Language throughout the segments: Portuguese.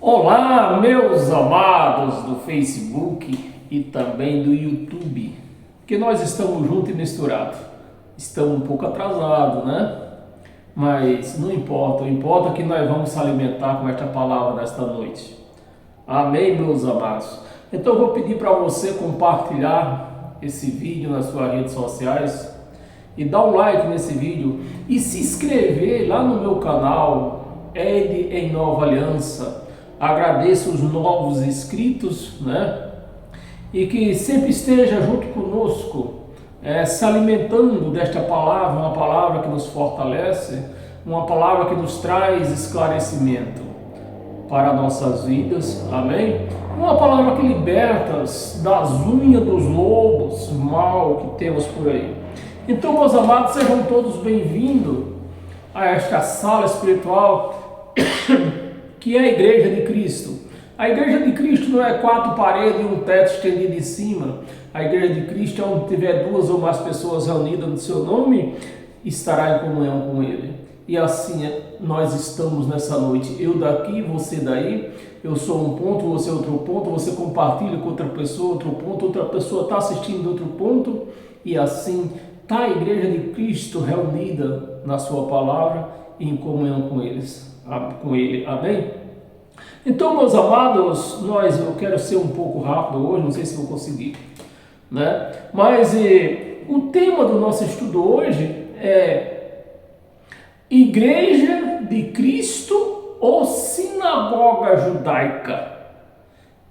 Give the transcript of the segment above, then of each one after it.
Olá, meus amados do Facebook e também do YouTube, que nós estamos juntos e misturados. Estamos um pouco atrasados, né? Mas não importa, o importa é que nós vamos se alimentar com esta palavra nesta noite. Amém, meus amados? Então eu vou pedir para você compartilhar esse vídeo nas suas redes sociais e dar um like nesse vídeo e se inscrever lá no meu canal Ed em Nova Aliança. Agradeço os novos inscritos, né? E que sempre esteja junto conosco, se alimentando desta palavra, uma palavra que nos fortalece, uma palavra que nos traz esclarecimento para nossas vidas, amém? Uma palavra que liberta das unhas dos lobos mal que temos por aí. Então, meus amados, sejam todos bem-vindos a esta sala espiritual que é a Igreja de Cristo. A Igreja de Cristo não é quatro paredes e um teto estendido em cima. A Igreja de Cristo é onde tiver duas ou mais pessoas reunidas no seu nome, estará em comunhão com Ele. E assim nós estamos nessa noite. Eu daqui, você daí. Eu sou um ponto, você é outro ponto. Você compartilha com outra pessoa, outro ponto. Outra pessoa está assistindo de outro ponto. E assim está a Igreja de Cristo reunida na sua palavra e em comunhão com Ele. Amém? Então, meus amados, eu quero ser um pouco rápido hoje, não sei se vou conseguir, né? Mas o tema do nosso estudo hoje é Igreja de Cristo ou Sinagoga Judaica?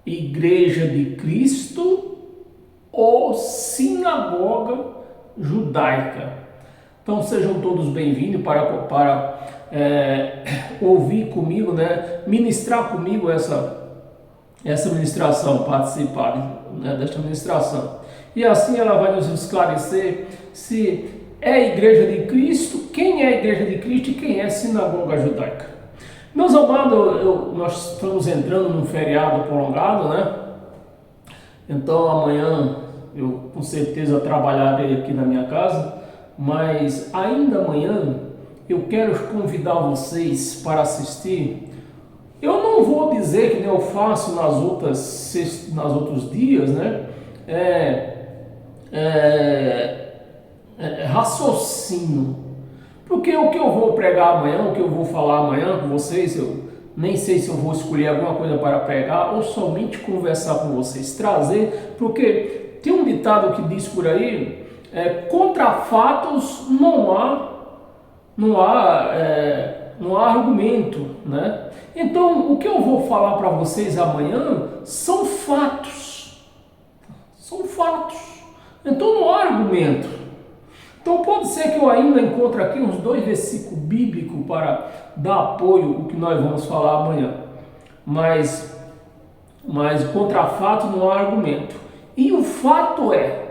Igreja de Cristo ou Sinagoga Judaica? Então sejam todos bem-vindos para ouvir comigo, né? Ministrar comigo essa ministração, participar, né, desta ministração. E assim ela vai nos esclarecer se é a Igreja de Cristo, quem é a Igreja de Cristo e quem é a Sinagoga Judaica. Meus amados, nós estamos entrando num feriado prolongado, né? Então amanhã eu com certeza trabalharei aqui na minha casa, mas ainda amanhã eu quero convidar vocês para assistir. Eu não vou dizer que nem eu faço nos outros dias, né? Raciocínio. Porque o que eu vou pregar amanhã, o que eu vou falar amanhã com vocês, eu nem sei se eu vou escolher alguma coisa para pregar ou somente conversar com vocês, trazer, porque tem um ditado que diz por aí, contra fatos não há argumento, né? Então, o que eu vou falar para vocês amanhã são fatos. São fatos. Então, não há argumento. Então, pode ser que eu ainda encontre aqui uns 2 versículos bíblicos para dar apoio ao que nós vamos falar amanhã. Mas contra fato não há argumento. E o fato é,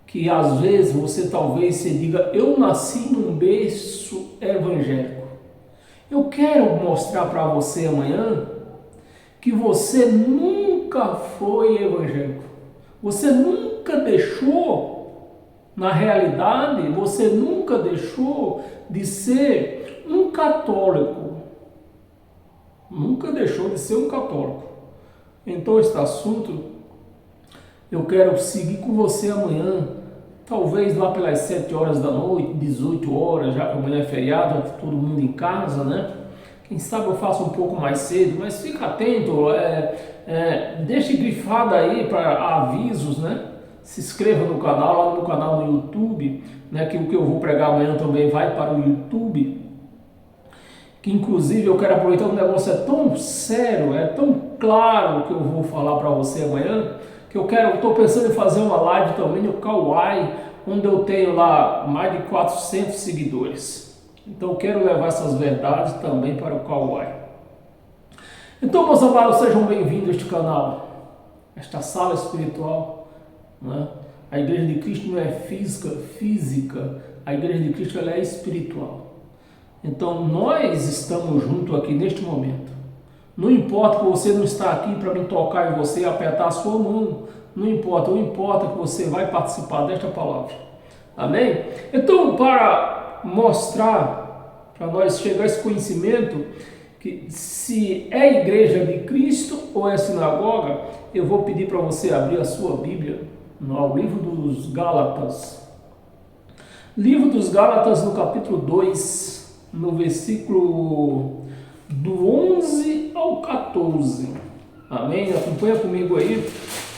que às vezes você talvez se diga, eu nasci num berço evangélico. Eu quero mostrar para você amanhã que você nunca foi evangélico. Você nunca deixou, na realidade, você nunca deixou de ser um católico. Nunca deixou de ser um católico. Então este assunto eu quero seguir com você amanhã, talvez lá pelas 7 horas da noite, 18 horas, já que amanhã é feriado, todo mundo em casa, né? Quem sabe eu faço um pouco mais cedo, mas fica atento, deixe grifado aí para avisos, né? Se inscreva no canal, lá no canal no YouTube, né? Que o que eu vou pregar amanhã também vai para o YouTube. Que inclusive eu quero aproveitar, um negócio tão sério, tão claro que eu vou falar para você amanhã, que eu estou pensando em fazer uma live também no Kawaii, onde eu tenho lá mais de 400 seguidores. Então eu quero levar essas verdades também para o Kawaii. Então, meus amados, sejam bem-vindos a este canal, esta sala espiritual, né? A Igreja de Cristo não é física, a Igreja de Cristo ela é espiritual. Então nós estamos juntos aqui neste momento. Não importa que você não está aqui para me tocar em você e apertar a sua mão. Não importa, o que importa é que você vai participar desta palavra. Amém? Então, para mostrar para nós chegar a esse conhecimento que se é igreja de Cristo ou é sinagoga, eu vou pedir para você abrir a sua Bíblia no livro dos Gálatas. Livro dos Gálatas, no capítulo 2, no versículo do 11 ao 14. Amém? Acompanha comigo aí.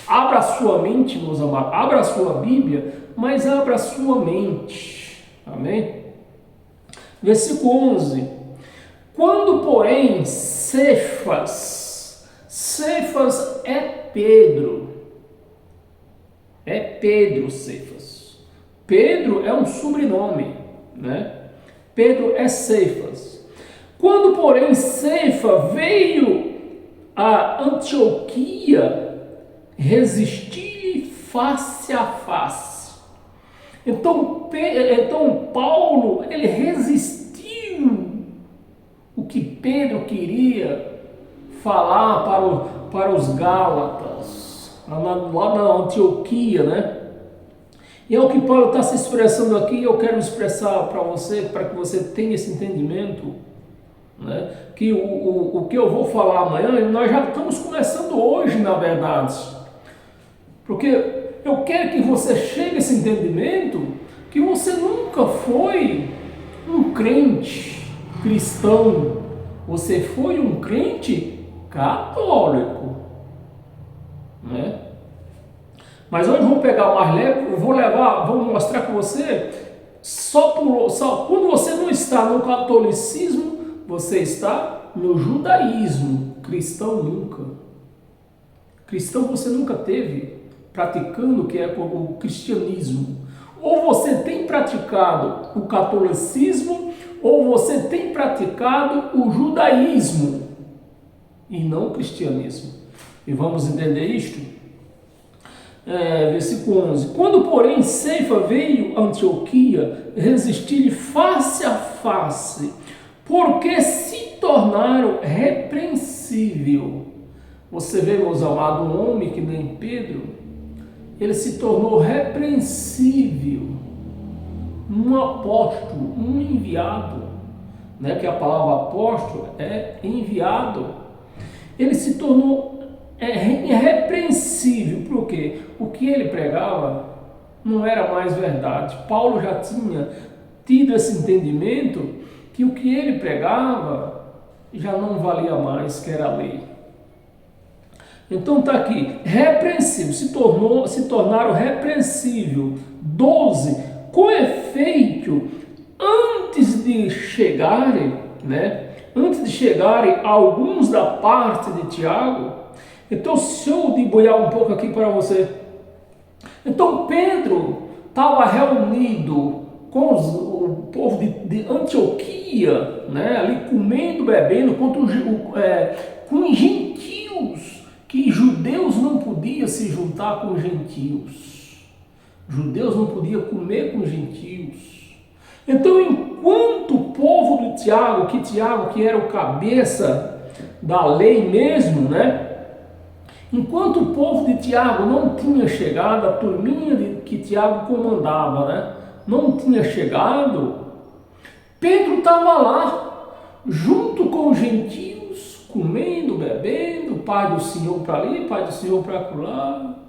Abra a sua mente, meus amados. Abra a sua Bíblia, mas abra a sua mente. Amém? Versículo 11. Quando, porém, Cefas é Pedro. É Pedro, Cefas. Pedro é um sobrenome, né? Pedro é Cefas. Quando, porém, Cefas veio a Antioquia, resistir face a face. Então Paulo, ele resistiu o que Pedro queria falar para os Gálatas, lá na Antioquia, né? E é o que Paulo está se expressando aqui. Eu quero expressar para você, para que você tenha esse entendimento, né? Que o que eu vou falar amanhã, nós já estamos começando hoje, na verdade, porque eu quero que você chegue a esse entendimento que você nunca foi um crente cristão, você foi um crente católico, né? Mas hoje vamos pegar mais leve, vou mostrar para você, só quando você não está no catolicismo, você está no judaísmo. Cristão nunca. Cristão você nunca teve praticando o que é o cristianismo. Ou você tem praticado o catolicismo, ou você tem praticado o judaísmo e não o cristianismo. E vamos entender isto? Versículo 11. Quando, porém, Cefas veio a Antioquia, resistir-lhe face a face, porque se tornaram repreensível. Você vê, meus amados, um homem que nem Pedro, ele se tornou repreensível, um apóstolo, um enviado, né? Que a palavra apóstolo é enviado. Ele se tornou irrepreensível, porque o que ele pregava não era mais verdade. Paulo já tinha tido esse entendimento que o que ele pregava já não valia mais, que era a lei. Então está aqui, repreensível, se tornaram repreensível. 12, com efeito, antes de chegarem alguns da parte de Tiago. Então, se eu deboiar um pouco aqui para você. Então, Pedro estava reunido com o povo de Antioquia, né, ali comendo, bebendo, com gentios, que judeus não podiam se juntar com gentios. Judeus não podiam comer com gentios. Então, enquanto o povo de Tiago, que era o cabeça da lei mesmo, né? Enquanto o povo de Tiago não tinha chegado, a turminha que Tiago comandava, né? Não tinha chegado, Pedro estava lá, junto com os gentios, comendo, bebendo, Pai do Senhor para ali, Pai do Senhor para lá,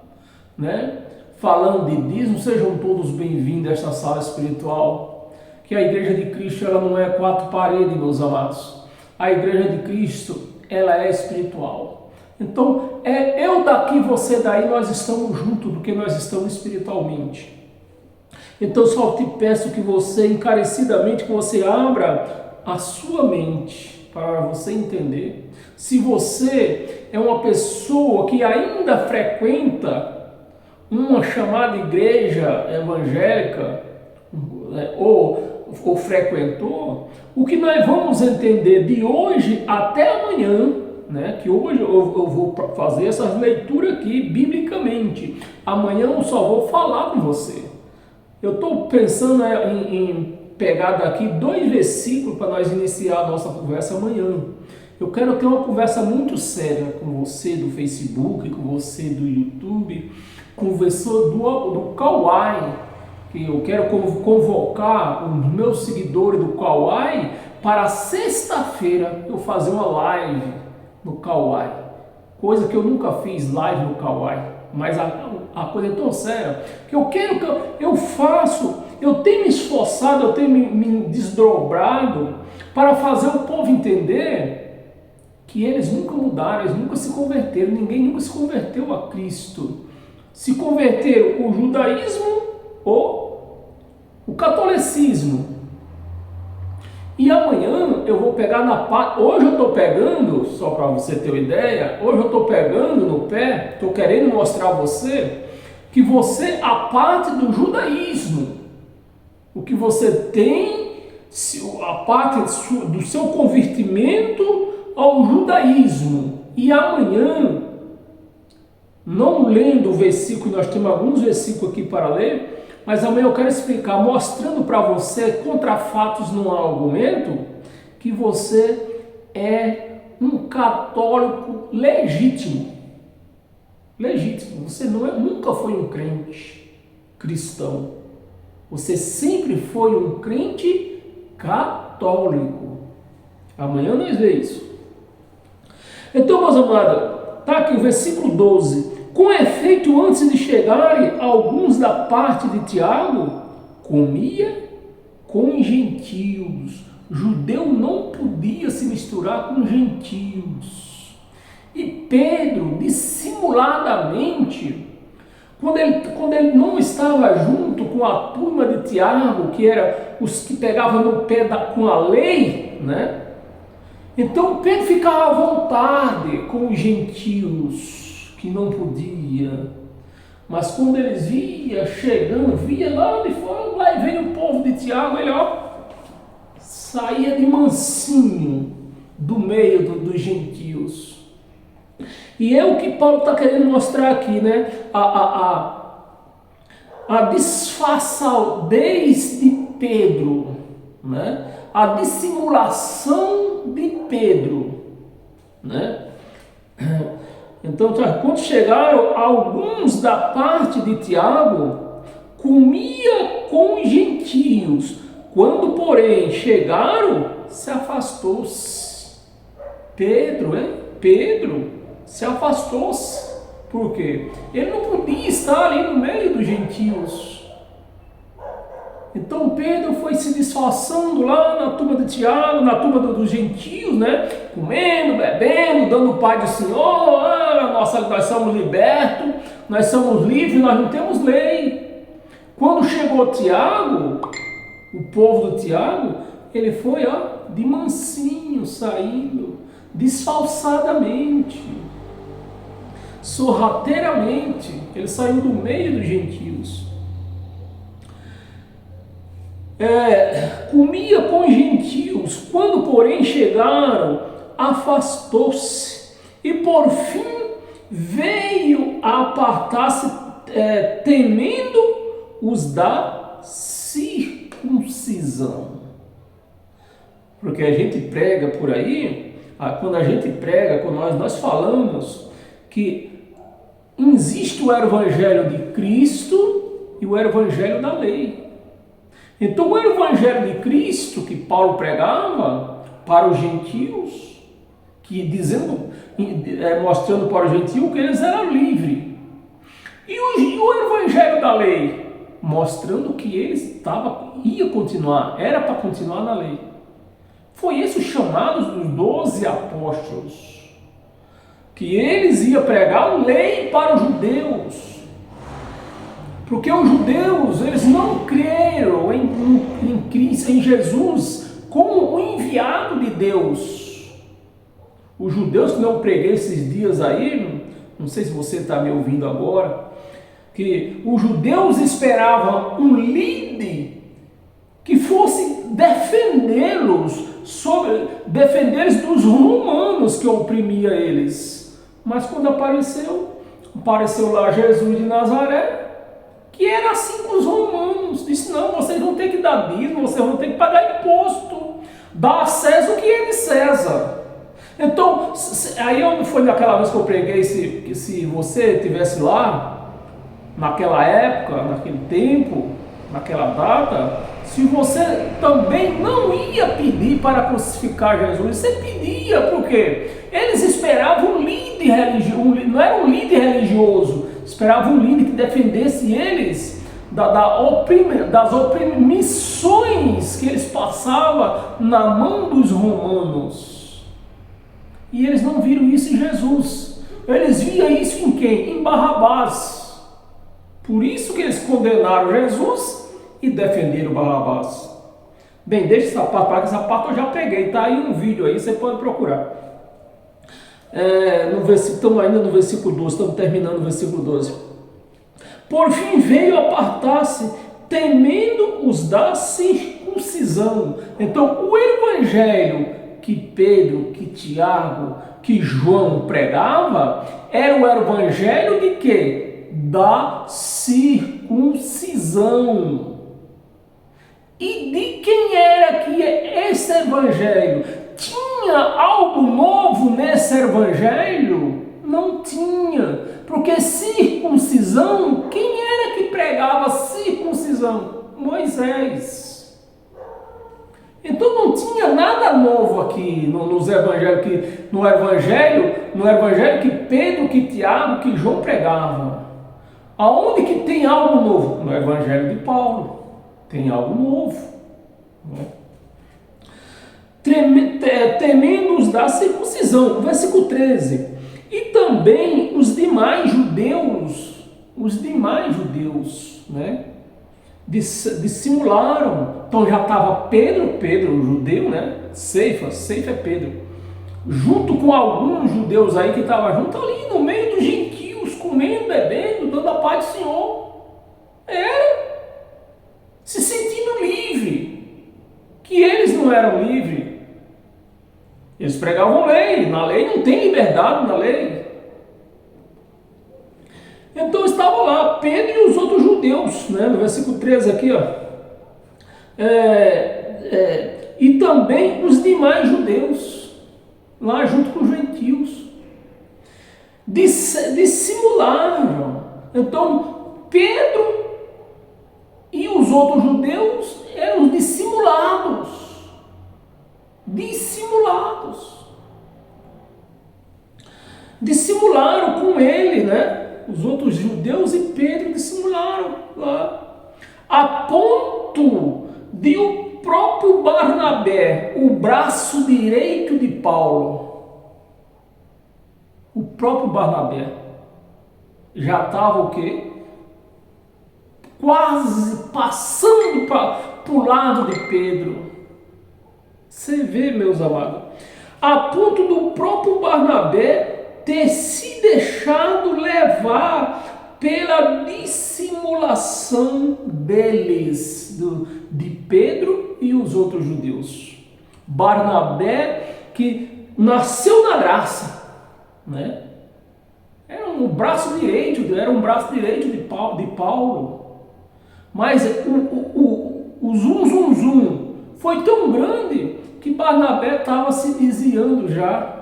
né? Falando de dízimo. Sejam todos bem-vindos a esta sala espiritual, que a igreja de Cristo, ela não é quatro paredes, meus amados. A igreja de Cristo, ela é espiritual. Então, eu daqui, você daí, nós estamos juntos, porque nós estamos espiritualmente. Então, só te peço que você, encarecidamente, que você abra a sua mente para você entender. Se você é uma pessoa que ainda frequenta uma chamada igreja evangélica, ou frequentou, o que nós vamos entender de hoje até amanhã, né? Que hoje eu vou fazer essas leituras aqui biblicamente. Amanhã eu só vou falar com você. Eu estou pensando em pegar daqui 2 versículos para nós iniciar a nossa conversa amanhã. Eu quero ter uma conversa muito séria com você do Facebook, com você do YouTube, com você do Kauai, que eu quero convocar os meus seguidores do Kauai para sexta-feira eu fazer uma live no Kauai. Coisa que eu nunca fiz live no Kauai. Mas a coisa é tão séria que eu quero que eu faço, eu tenho me esforçado, eu tenho me desdobrado para fazer o povo entender que eles nunca mudaram, eles nunca se converteram, ninguém nunca se converteu a Cristo. Se converteram o judaísmo ou o catolicismo. E amanhã eu vou pegar na parte. Hoje eu estou pegando, só para você ter uma ideia, hoje eu estou pegando no pé, estou querendo mostrar a você que você, a parte do judaísmo, o que você tem, a parte do seu convertimento ao judaísmo. E amanhã, não lendo o versículo, nós temos alguns versículos aqui para ler, mas amanhã eu quero explicar, mostrando para você, contra fatos num argumento, que você é um católico legítimo. Legítimo. Você nunca foi um crente cristão. Você sempre foi um crente católico. Amanhã nós vemos isso. Então, meus amados, está aqui o versículo 12. Com efeito, antes de chegarem alguns da parte de Tiago, comia com gentios. Judeu não podia se misturar com gentios. E Pedro, dissimuladamente, quando ele não estava junto com a turma de Tiago, que era os que pegavam no pé com a lei, né? Então Pedro ficava à vontade com os gentios, que não podia. Mas quando eles via lá de fora, lá e veio o povo de Tiago, ele saía de mansinho do meio dos gentios. E é o que Paulo está querendo mostrar aqui, né? A disfarçadez de Pedro, né? A dissimulação de Pedro, né? Então, quando chegaram alguns da parte de Tiago, comia com gentios. Quando, porém, chegaram, se afastou-se. Pedro se afastou-se. Por quê? Ele não podia estar ali no meio dos gentios. Então Pedro foi se disfarçando lá na turma de Tiago, na turma dos gentios, né? Comendo, bebendo, dando pai do Senhor. Nós somos libertos, nós somos livres, nós não temos lei. Quando chegou Tiago, o povo do Tiago, ele foi de mansinho, saindo, disfarçadamente, sorrateiramente. Ele saiu do meio dos gentios. Comia com gentios. Quando, porém, chegaram, afastou-se e, por fim, veio a apartar-se, temendo os da circuncisão. Porque a gente prega por aí, quando a gente prega, quando nós falamos que existe o evangelho de Cristo e o evangelho da lei. Então o evangelho de Cristo que Paulo pregava para os gentios, mostrando para os gentios que eles eram livres. E o evangelho da lei, mostrando que eles era para continuar na lei. Foi esse o chamado dos 12 apóstolos, que eles iam pregar lei para os judeus. Porque os judeus, eles não creram em Cristo, em Jesus, como o enviado de Deus. Os judeus que eu preguei esses dias aí, não sei se você está me ouvindo agora, que os judeus esperavam um líder que fosse defendê-los dos romanos que oprimia eles. Mas quando apareceu lá Jesus de Nazaré, que era assim com os romanos, disse: não, vocês vão ter que dar dízimo, vocês vão ter que pagar imposto, dar a César o que é de César. Então, aí não foi naquela vez que eu preguei, que se você estivesse lá, naquela época, naquele tempo, naquela data, se você também não ia pedir para crucificar Jesus, você pedia, porque eles esperavam um líder religioso, não era um líder religioso, esperavam um líder que defendesse eles das opressões que eles passavam na mão dos romanos. E eles não viram isso em Jesus, eles viam isso em quem? Em Barrabás. Por isso que eles condenaram Jesus e defenderam Barrabás. Bem, deixa essa parte para que essa parte eu já preguei, tá aí um vídeo aí, você pode procurar. Estamos ainda no versículo 12, estamos terminando o versículo 12. Por fim veio apartar-se, temendo os da circuncisão. Então o evangelho que Pedro, que Tiago, que João pregava, era o evangelho de quê? Da circuncisão. E de quem era que esse evangelho? Tinha algo novo nesse evangelho? Não tinha, porque circuncisão, quem era que pregava circuncisão? Moisés. Então não tinha nada novo aqui nos evangelhos, no evangelho que Pedro, que Tiago, que João pregava. Aonde que tem algo novo? No evangelho de Paulo. Tem algo novo. Né? Temendo os da circuncisão. Versículo 13. E também os demais judeus, né? Dissimularam. Então já estava Pedro, o judeu, né? Ceifa é Pedro. Junto com alguns judeus aí que estavam junto ali no meio dos gentios, comendo, bebendo, dando a paz do Senhor. Se sentindo livre, que eles não eram livres. Eles pregavam lei, na lei não tem liberdade na lei. Então estavam lá Pedro e os outros judeus, né? No versículo 13 aqui, ó. E também os demais judeus, lá junto com os gentios, dissimularam. Então Pedro e os outros judeus eram dissimulados. Dissimularam com ele, né? Os outros judeus e Pedro dissimularam lá. A ponto de o próprio Barnabé, o braço direito de Paulo, o próprio Barnabé, já estava o quê? Quase passando para o lado de Pedro. Você vê, meus amados, a ponto do próprio Barnabé ter se deixado levar pela dissimulação deles, de Pedro e os outros judeus. Barnabé, que nasceu na graça, né? Era um braço direito de Paulo. Mas o zum foi tão grande que Barnabé estava se desviando já.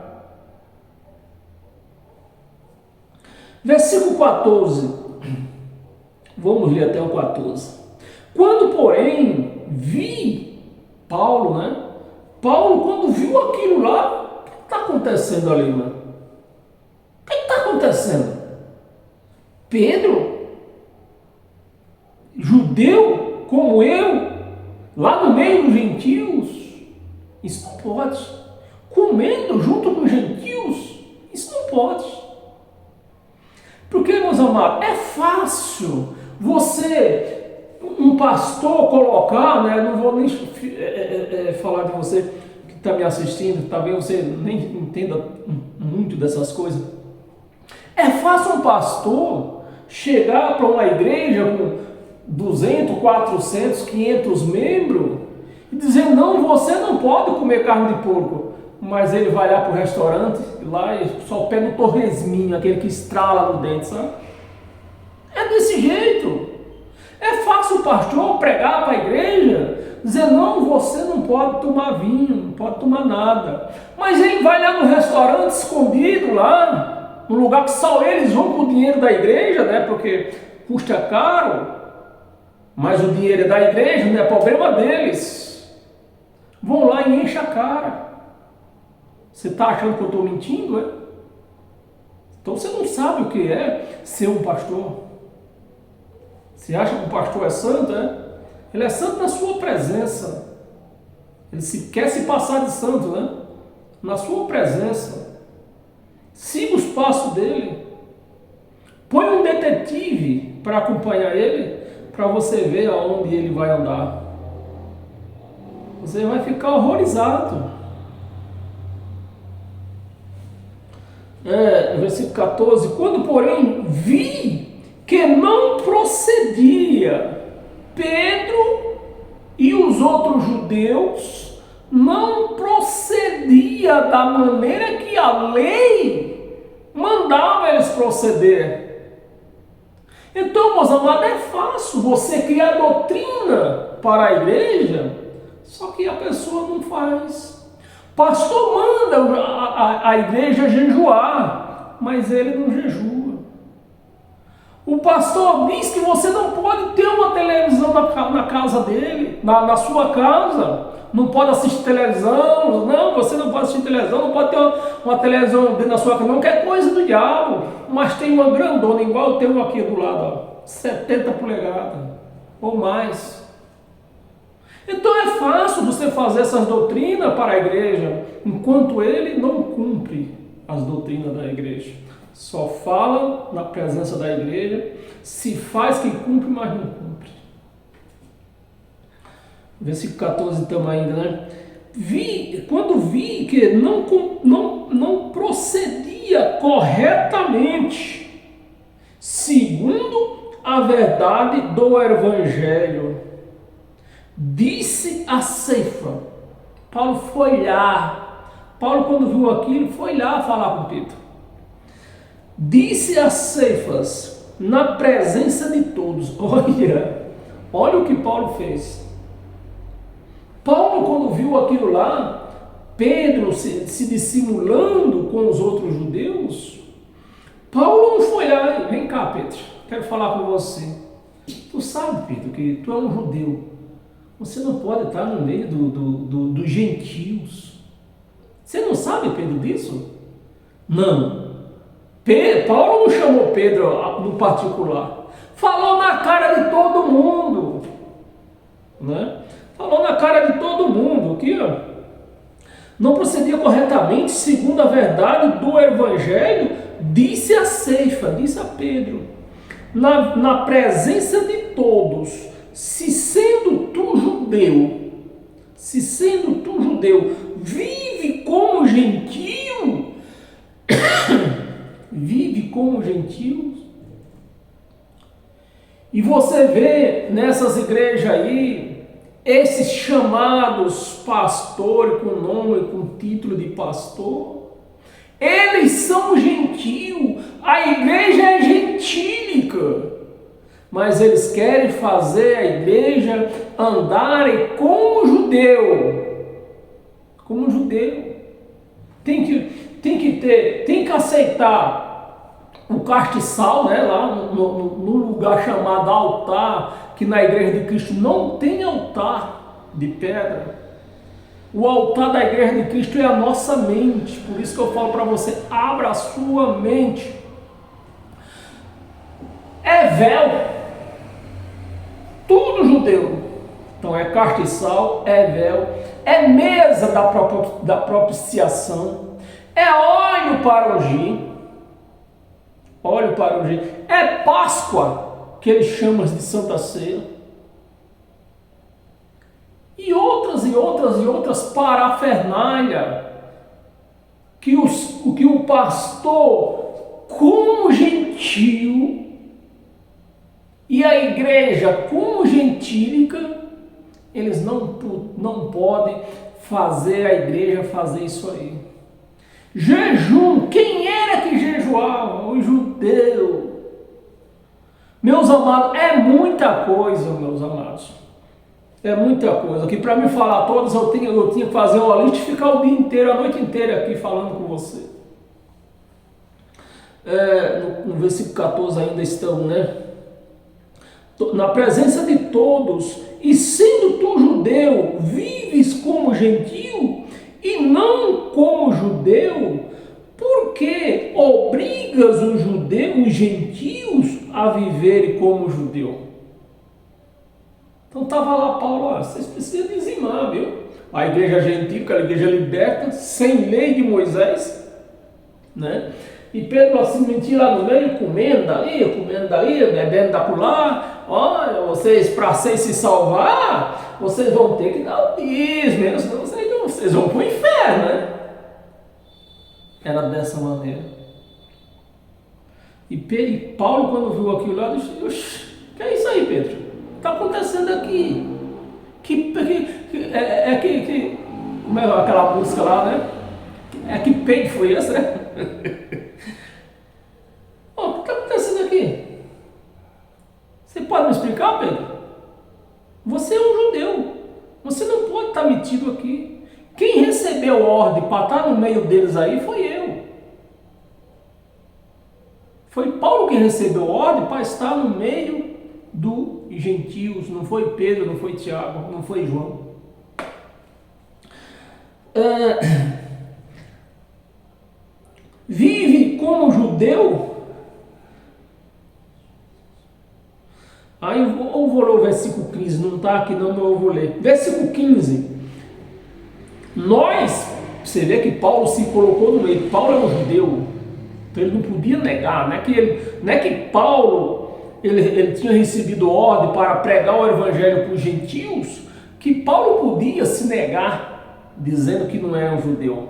Versículo 14. Vamos ler até o 14. Quando, porém, vi Paulo, né? Paulo, quando viu aquilo lá, o que está acontecendo ali, mano? O que está acontecendo? Pedro, judeu como eu, lá no meio dos gentios, isso não pode. Comendo junto com os gentios, isso não pode. Porque, meus amados, é fácil você, um pastor, colocar, né? Não vou nem falar de você que está me assistindo, talvez você nem entenda muito dessas coisas. É fácil um pastor chegar para uma igreja com 200, 400, 500 membros e dizer: não, você não pode comer carne de porco. Mas ele vai lá para o restaurante, lá e só pega o torresminho, aquele que estrala no dente, sabe? É desse jeito. É fácil o pastor pregar para a igreja, dizer: não, você não pode tomar vinho, não pode tomar nada. Mas ele vai lá no restaurante escondido lá, no lugar que só eles vão com o dinheiro da igreja, né? Porque custa caro. Mas o dinheiro é da igreja, não é problema deles. Vão lá e enchem a cara. Você está achando que eu estou mentindo, é? Então você não sabe o que é ser um pastor. Você acha que o pastor é santo, é? Ele é santo na sua presença. Ele quer se passar de santo, né? Na sua presença. Siga os passos dele. Põe um detetive para acompanhar ele, para você ver aonde ele vai andar. Você vai ficar horrorizado. Versículo 14. Quando, porém, vi que não procedia, Pedro e os outros judeus não procedia da maneira que a lei mandava eles proceder. Então, meus amados, é fácil você criar doutrina para a igreja, só que a pessoa não faz. Pastor manda a igreja jejuar, mas ele não jejua. O pastor diz que você não pode ter uma televisão na casa dele, na sua casa. Não pode assistir televisão. Não, você não pode assistir televisão, não pode ter uma televisão dentro da sua casa. Não, que é coisa do diabo. Mas tem uma grandona, igual eu tenho aqui do lado, ó, 70 polegadas ou mais. Então é fácil você fazer essas doutrinas para a igreja, enquanto ele não cumpre as doutrinas da igreja. Só fala na presença da igreja, se faz que cumpre, mas não cumpre. Versículo 14 estamos ainda, né? Quando vi que não procedia corretamente, segundo a verdade do evangelho, disse a Ceifa. Paulo foi lá. Paulo, quando viu aquilo, foi lá falar com Pedro. Disse a Ceifas, na presença de todos. Olha o que Paulo fez. Paulo, quando viu aquilo lá, Pedro se dissimulando com os outros judeus, Paulo não foi lá. Vem cá, Pedro, quero falar com você. Tu sabe, Pedro, que tu é um judeu. Você não pode estar no meio dos gentios. Você não sabe, Pedro, disso? Não. Paulo não chamou Pedro no particular. Falou na cara de todo mundo. Né? Falou na cara de todo mundo. Aqui, ó. Não procedia corretamente, segundo a verdade do evangelho, disse a Ceifa, disse a Pedro, na presença de todos, se sendo tu judeu, vive como gentio, e você vê nessas igrejas aí, esses chamados pastores com nome, com título de pastor, eles são gentios, a igreja é gentílica, mas eles querem fazer a igreja andarem como judeu. Tem que aceitar o castiçal, né, lá no lugar chamado altar, que na igreja de Cristo não tem altar de pedra. O altar da igreja de Cristo é a nossa mente. Por isso que eu falo para você, abra a sua mente. É véu. Tudo judeu. Então é castiçal, é véu, é mesa da propiciação, é óleo para ungir, é Páscoa, que eles chamam de Santa Ceia, e outras parafernália, que o pastor, como gentio, e a igreja, como gentílica, eles não podem fazer a igreja fazer isso aí. Jejum, quem era que jejuava? O judeu. Meus amados, é muita coisa, meus amados. É muita coisa. Que para me falar todas, eu tinha que fazer uma lista e ficar o dia inteiro, a noite inteira aqui falando com você. No versículo 14 ainda estamos, né? na presença de todos, e sendo tu judeu, vives como gentio e não como judeu, porque obrigas os gentios a viverem como judeu. Então estava lá Paulo, ó, vocês precisam dizimar, viu? A igreja gentil, aquela igreja liberta, sem lei de Moisés, né? E Pedro assim mentia lá no meio, comendo dali, bebendo da lá. Olha, vocês, para vocês se salvar, vocês vão ter que dar o dízimo, senão vocês vão para o inferno, né? Era dessa maneira. E Paulo, quando viu aquilo lá, disse: oxe, que é isso aí, Pedro? O que está acontecendo aqui? Como é aquela música lá, né? Que peito foi esse, né? O que está acontecendo aqui? Você pode me explicar, Pedro? Você é um judeu. Você não pode estar metido aqui. Quem recebeu ordem para estar no meio deles aí foi eu. Foi Paulo quem recebeu ordem para estar no meio dos gentios. Não foi Pedro, não foi Tiago, não foi João. Vive como judeu. Aí eu vou ler o versículo 15, não está aqui não, mas eu vou ler. Versículo 15. Você vê que Paulo se colocou no meio. Paulo é um judeu, então ele não podia negar. Não é que Paulo ele tinha recebido ordem para pregar o evangelho para os gentios, que Paulo podia se negar, dizendo que não era um judeu.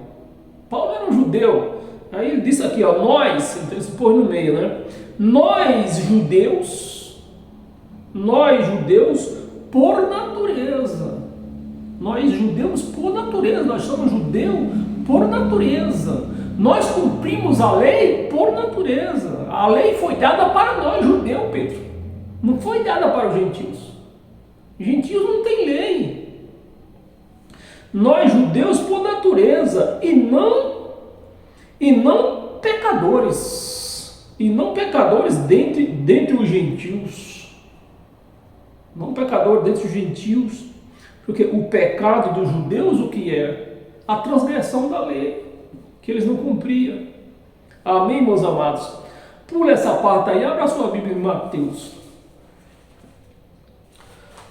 Paulo era um judeu. Aí ele disse aqui, ó, nós, então ele se pôs no meio, né? Nós judeus, por natureza. Nós judeus por natureza, nós somos judeus por natureza. Nós cumprimos a lei por natureza. A lei foi dada para nós, judeus, Pedro. Não foi dada para os gentios. Gentios não têm lei. Nós judeus por natureza e não pecadores. E não pecadores dentre os gentios. Não pecador dentre os gentios. Porque o pecado dos judeus, o que era? A transgressão da lei, que eles não cumpriam. Amém, meus amados? Pula essa parte aí, abra a sua Bíblia em Mateus.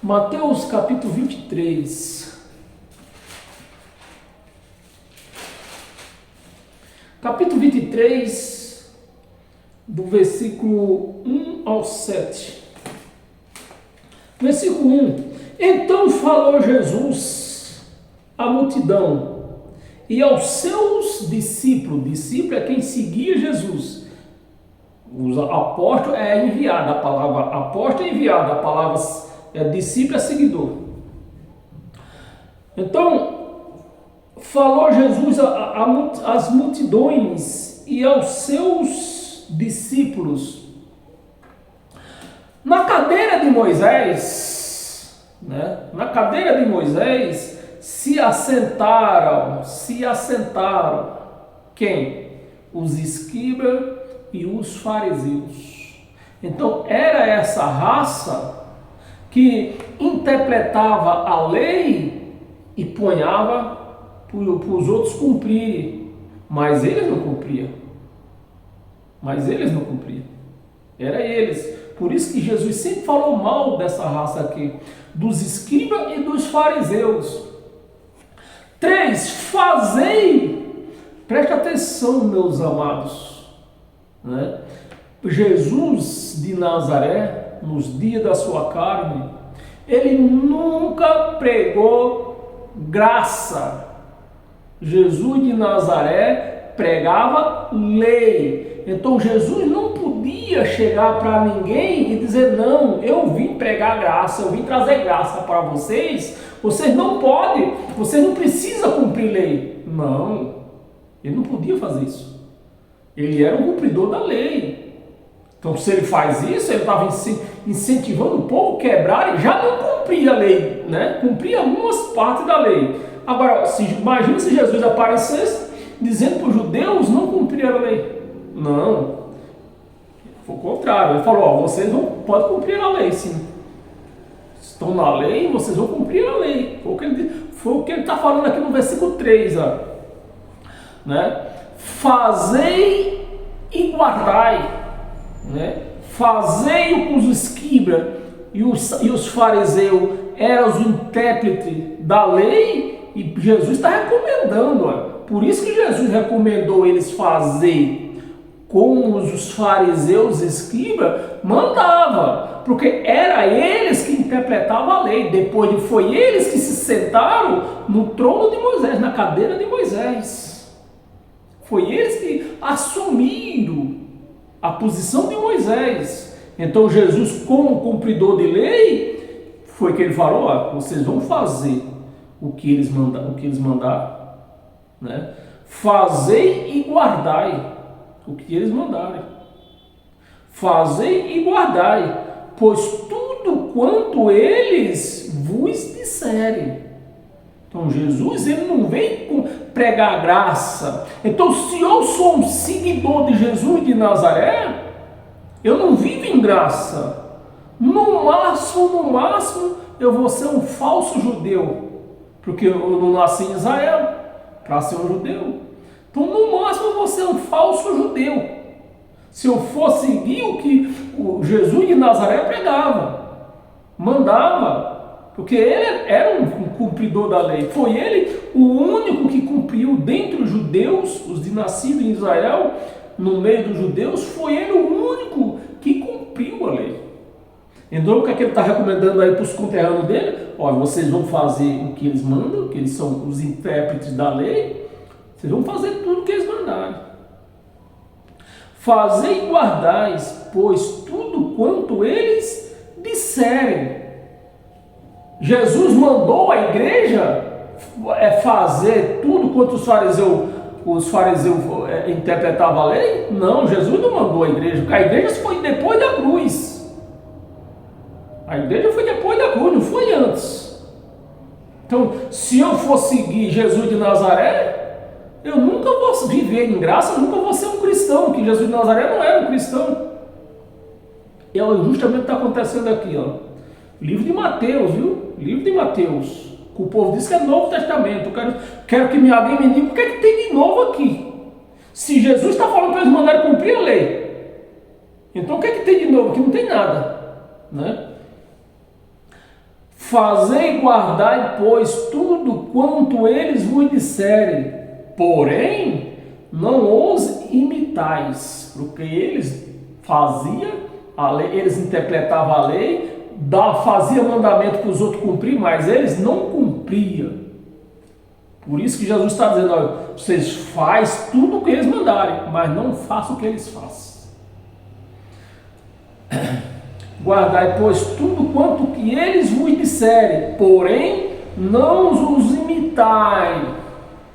Mateus capítulo 23. Capítulo 23, do versículo 1 ao 7. Versículo 1. Então falou Jesus à multidão e aos seus discípulos. Discípulo é quem seguia Jesus. Os apóstolos é enviado. A palavra apóstolo é enviado. A palavra discípulo é seguidor. Então, falou Jesus às multidões e aos seus discípulos. Na cadeira de Moisés, na cadeira de Moisés se assentaram quem? Os escribas e os fariseus. Então era essa raça que interpretava a lei e ponhava para os outros cumprirem, mas eles não cumpriam. Era eles. Por isso que Jesus sempre falou mal dessa raça aqui, dos escribas e dos fariseus. 3. Fazei, preste atenção, meus amados, né? Jesus de Nazaré, nos dias da sua carne, ele nunca pregou graça. Jesus de Nazaré pregava lei. Então Jesus não podia chegar para ninguém e dizer: não, eu vim pregar graça, eu vim trazer graça para vocês. Vocês não podem, vocês não precisam cumprir lei. Não, ele não podia fazer isso. Ele era um cumpridor da lei. Então, se ele faz isso, ele estava incentivando o povo a quebrar e já não cumpria a lei, né? Cumpria algumas partes da lei. Agora, imagina se Jesus aparecesse dizendo para os judeus não cumprir a lei. Não, foi o contrário. Ele falou: ó, vocês não podem cumprir a lei, sim. estão na lei, vocês vão cumprir a lei. Foi o que ele está falando aqui no versículo 3. Ó, né? Fazei e guardai. Né? Fazei o que os escribas e os fariseus eram os intérpretes da lei, e Jesus está recomendando. Ó. Por isso que Jesus recomendou eles fazer como os fariseus e escribas mandava, porque era eles que interpretavam a lei. Depois foi eles que se sentaram no trono de Moisés, na cadeira de Moisés. Foi eles que assumiram a posição de Moisés. Então Jesus, como cumpridor de lei, foi que ele falou: ó, vocês vão fazer o que eles mandaram, né? Fazei e guardai o que eles mandarem. Fazei e guardai, pois tudo quanto eles vos disserem. Então Jesus, ele não vem pregar graça. Então, se eu sou um seguidor de Jesus de Nazaré, eu não vivo em graça. No máximo, eu vou ser um falso judeu, porque eu não nasci em Israel para ser um judeu. Então, no máximo, eu vou ser um falso judeu, se eu for seguir o que o Jesus de Nazaré pregava, mandava, porque ele era um cumpridor da lei. Foi ele o único que cumpriu dentre os judeus, os de nascidos em Israel, no meio dos judeus, foi ele o único que cumpriu a lei. Então, o que é que ele está recomendando aí para os conterrâneos dele? Olha, vocês vão fazer o que eles mandam, que eles são os intérpretes da lei, vocês vão fazer tudo o que eles mandarem. Fazei e guardais, pois tudo quanto eles disserem. Jesus mandou a igreja fazer tudo quanto os fariseus interpretavam a lei? Não, Jesus não mandou a igreja, porque a igreja foi depois da cruz. A igreja foi depois da cruz, não foi antes. Então, se eu for seguir Jesus de Nazaré, eu nunca vou viver em graça, eu nunca vou ser um cristão, porque Jesus de Nazaré não era um cristão. E é justamente o que está acontecendo aqui, ó. Livro de Mateus, viu? Livro de Mateus. O povo diz que é Novo Testamento. Eu quero que alguém me diga o que é que tem de novo aqui. Se Jesus está falando para eles mandarem cumprir a lei, então o que é que tem de novo? Aqui não tem nada, né? Fazei e guardai, pois, tudo quanto eles vos disserem. Porém, não os imitais, porque eles faziam a lei, eles interpretavam a lei, faziam mandamento para os outros cumprir, mas eles não cumpriam. Por isso que Jesus está dizendo: olha, vocês fazem tudo o que eles mandarem, mas não façam o que eles fazem. Guardai, pois, tudo quanto que eles vos disserem, porém, não os imitai.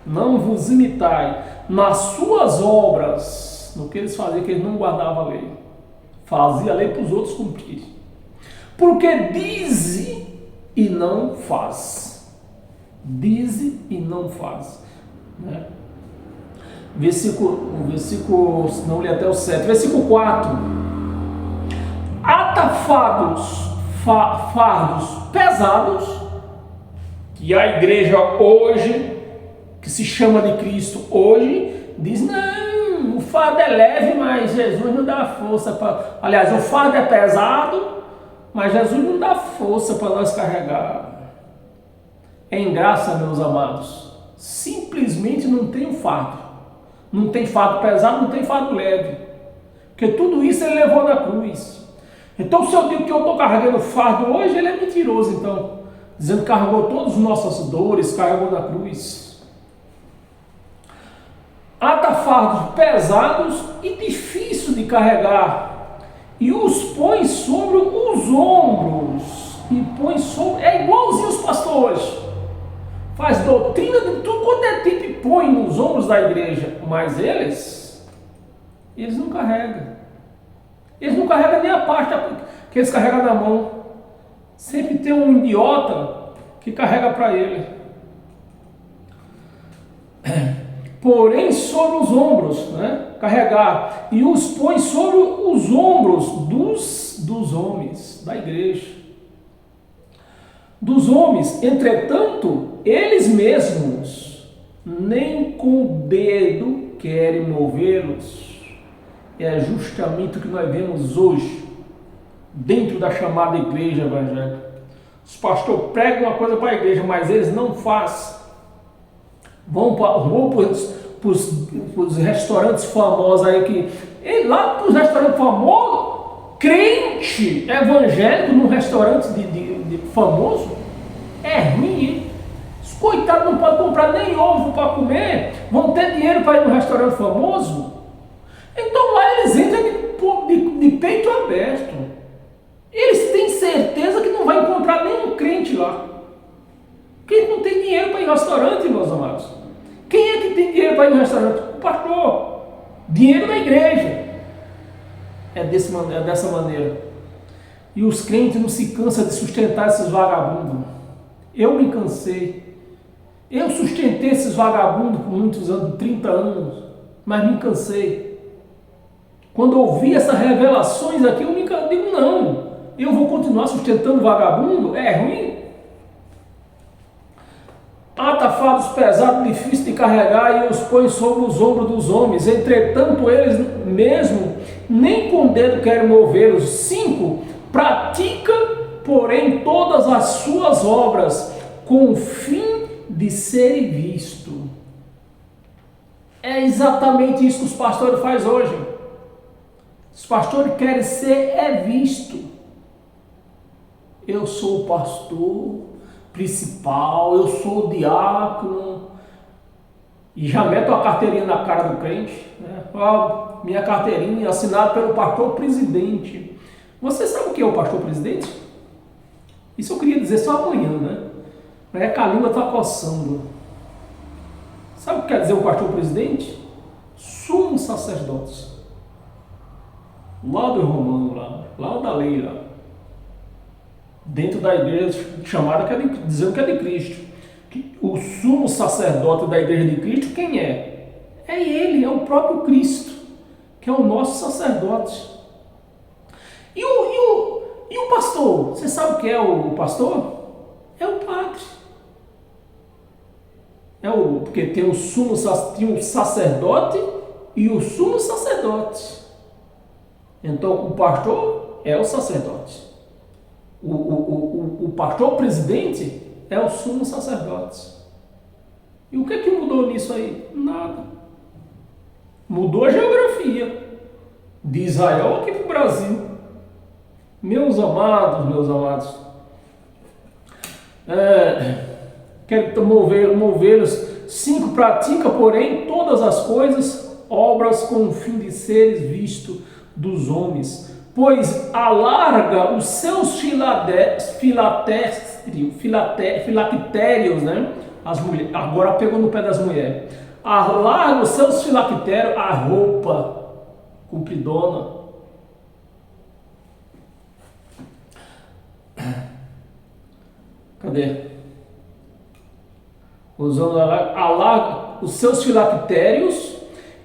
Não vos imitai nas suas obras, no que eles faziam, que eles não guardavam a lei. Fazia a lei para os outros cumprirem. Porque diz e não faz. Diz e não faz. Né? Versículo, não li até o 7. Versículo 4. Atafados, fardos pesados, que a igreja hoje, que se chama de Cristo hoje, diz: não, o fardo é leve, mas Jesus não dá força para... Aliás, o fardo é pesado, mas Jesus não dá força para nós carregar. Em graça, meus amados, simplesmente não tem um fardo. Não tem fardo pesado, não tem fardo leve. Porque tudo isso ele levou na cruz. Então, se eu digo que eu estou carregando fardo hoje, ele é mentiroso, então. Dizendo que carregou todas as nossas dores, carregou na cruz. Atafardos pesados e difíceis de carregar, e os põe sobre os ombros, e põe sobre, é igualzinho os pastores, faz doutrina de tudo quanto é tipo e põe nos ombros da igreja, mas eles não carregam. Eles não carregam nem a parte que eles carregam na mão. Sempre tem um idiota que carrega para ele. Porém, sobre os ombros, né? Carregar, e os põe sobre os ombros dos homens, da igreja. dos homens. Entretanto, eles mesmos nem com o dedo querem movê-los. É justamente o que nós vemos hoje, dentro da chamada igreja evangélica. Os pastores pregam uma coisa para a igreja, mas eles não fazem. Vão para os restaurantes famosos aí, lá para os restaurantes famosos, crente evangélico num restaurante de famoso, é ruim, hein? Os coitados não podem comprar nem ovo para comer, vão ter dinheiro para ir no restaurante famoso. Então lá eles entram de peito aberto. Eles têm certeza que não vai encontrar nenhum crente lá. Porque não tem dinheiro para ir no restaurante, meus amados. Quem é que tem dinheiro para ir no restaurante? O pastor. Dinheiro da igreja. É dessa maneira. E os crentes não se cansam de sustentar esses vagabundos. Eu me cansei. Eu sustentei esses vagabundos por muitos anos, 30 anos, mas me cansei. Quando ouvi essas revelações aqui, eu digo, não, eu vou continuar sustentando vagabundo? É ruim? Atafados pesados, difíceis de carregar, e os põe sobre os ombros dos homens. Entretanto, eles mesmo nem com o dedo querem movê-los. 5. Pratica, porém, todas as suas obras com o fim de serem vistos. É exatamente isso que os pastores fazem hoje. Os pastores querem ser visto. Eu sou o pastor principal, eu sou o diácono, e já meto a carteirinha na cara do crente, né? Minha carteirinha assinada pelo pastor presidente. Você sabe o que é o pastor presidente? Isso eu queria dizer só amanhã, né? É que a língua está coçando. Sabe o que quer dizer o pastor presidente? Sumo sacerdote. Lá do Romano, lá da lei, lá. Dentro da igreja chamada, dizendo que é de Cristo. O sumo sacerdote da igreja de Cristo, quem é? É ele, é o próprio Cristo, que é o nosso sacerdote. E o pastor? Você sabe o que é o pastor? É o padre. Porque tem um sacerdote e o sumo sacerdote. Então o pastor é o sacerdote. O pastor presidente é o sumo sacerdote. E o que é que mudou nisso aí? Nada. Mudou a geografia de Israel aqui para o Brasil. Meus amados, quero movê-los. 5. Pratica, porém, todas as coisas, obras com o fim de seres visto dos homens, pois alarga os seus filactérios, né? As mulheres, agora pegou no pé das mulheres. Alarga os seus filactérios, a roupa compridona. Cadê? Alarga os seus filactérios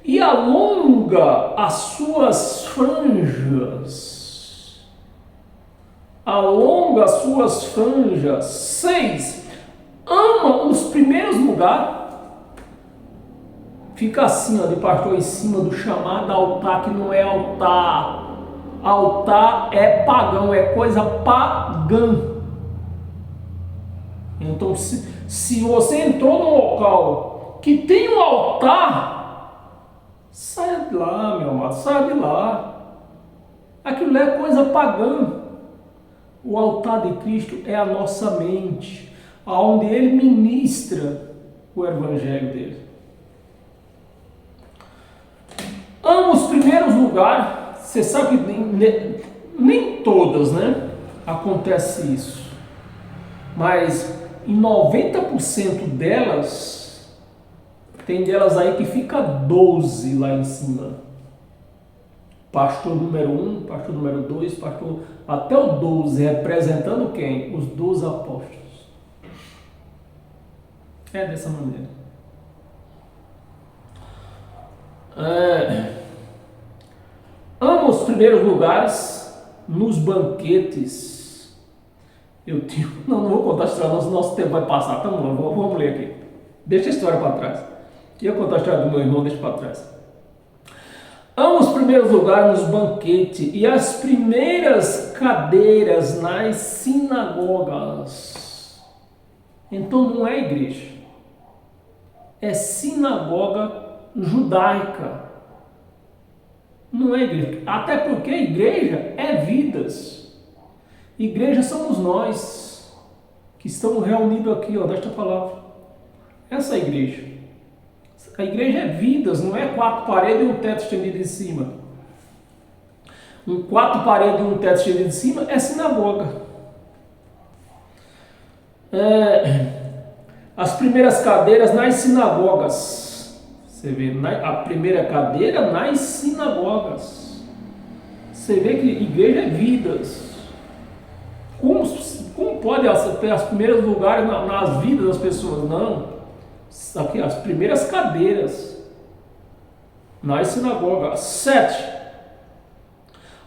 e alonga as suas franjas. Alonga as suas franjas. 6. Ama os primeiros lugares. Fica assim, ó, de pastor em cima do chamado altar, que não é altar. Altar é pagão, é coisa pagã. Então, se você entrou num local que tem um altar, saia de lá, meu amado, saia de lá. Aquilo é coisa pagã. O altar de Cristo é a nossa mente, onde Ele ministra o evangelho dele. Ama os primeiros lugares. Você sabe que nem todas, né, acontece isso, mas em 90% delas, tem delas aí que fica 12 lá em cima. Pastor número 1, pastor número 2, pastor até o 12, representando quem? Os 12 apóstolos. É dessa maneira. Ama os primeiros lugares nos banquetes Não vou contar a história, nosso tempo vai passar. Então vamos ler aqui. Deixa a história para trás. Eu contar a história do meu irmão, deixa para trás. Amo os primeiros lugares nos banquetes e as primeiras cadeiras nas sinagogas. Então não é igreja, é sinagoga judaica. Não é igreja, até porque igreja é vidas. Igreja somos nós que estamos reunidos aqui, nesta palavra. Essa é a igreja. A igreja é vidas, não é 4 paredes e um teto estendido em cima. 4 paredes e um teto estendido em cima é sinagoga. As primeiras cadeiras nas sinagogas. Você vê, a primeira cadeira nas sinagogas. Você vê que igreja é vidas. Como pode ter os primeiros lugares nas vidas das pessoas? Não. Aqui, as primeiras cadeiras nas sinagogas. 7.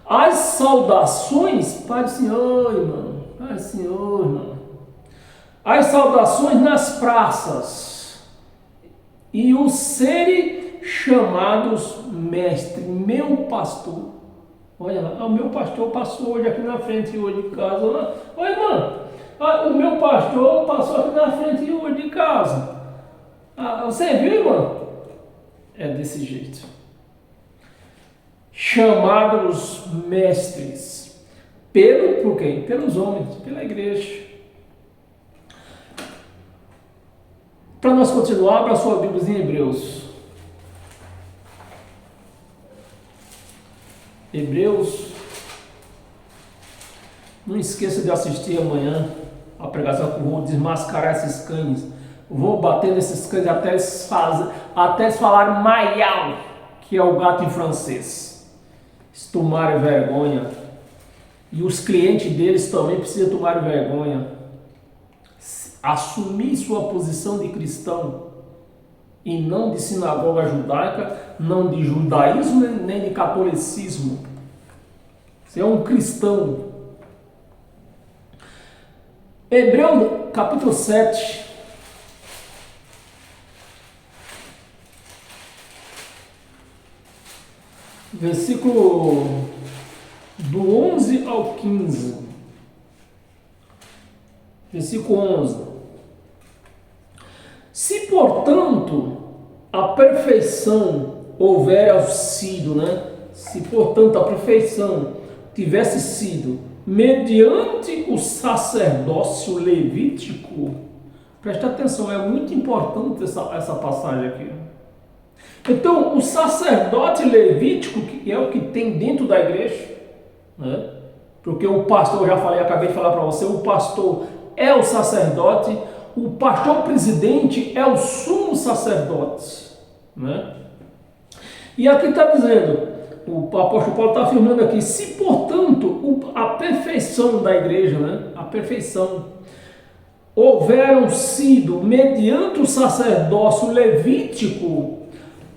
As saudações, Pai do Senhor, irmão. Pai do Senhor, irmão. As saudações nas praças. E os serem chamados mestre, meu pastor. Olha lá, o meu pastor passou hoje aqui na frente hoje de casa. Olha, irmão, o meu pastor passou aqui na frente hoje de casa. Você viu, irmão? É desse jeito. Chamados mestres. Por quem? Pelos homens, pela igreja. Para nós continuar, abra sua Bíblia em Hebreus. Hebreus. Não esqueça de assistir amanhã a pregação que eu vou desmascarar esses cães. Vou bater nesses cães até eles falarem maiau, que é o gato em francês. Eles tomarem vergonha. E os clientes deles também precisam tomar vergonha. Assumir sua posição de cristão e não de sinagoga judaica, não de judaísmo nem de catolicismo. Você é um cristão. Hebreus capítulo 7. Versículo do 11 ao 15. Versículo 11. Se, portanto, a perfeição houver sido, Se, portanto, a perfeição tivesse sido mediante o sacerdócio levítico, presta atenção, é muito importante essa passagem aqui. Então, o sacerdote levítico, que é o que tem dentro da igreja, porque o pastor, eu já falei, acabei de falar para você, o pastor é o sacerdote, o pastor presidente é o sumo sacerdote, E aqui está dizendo, o apóstolo Paulo está afirmando aqui, se portanto a perfeição da igreja, a perfeição, houveram sido mediante o sacerdócio levítico,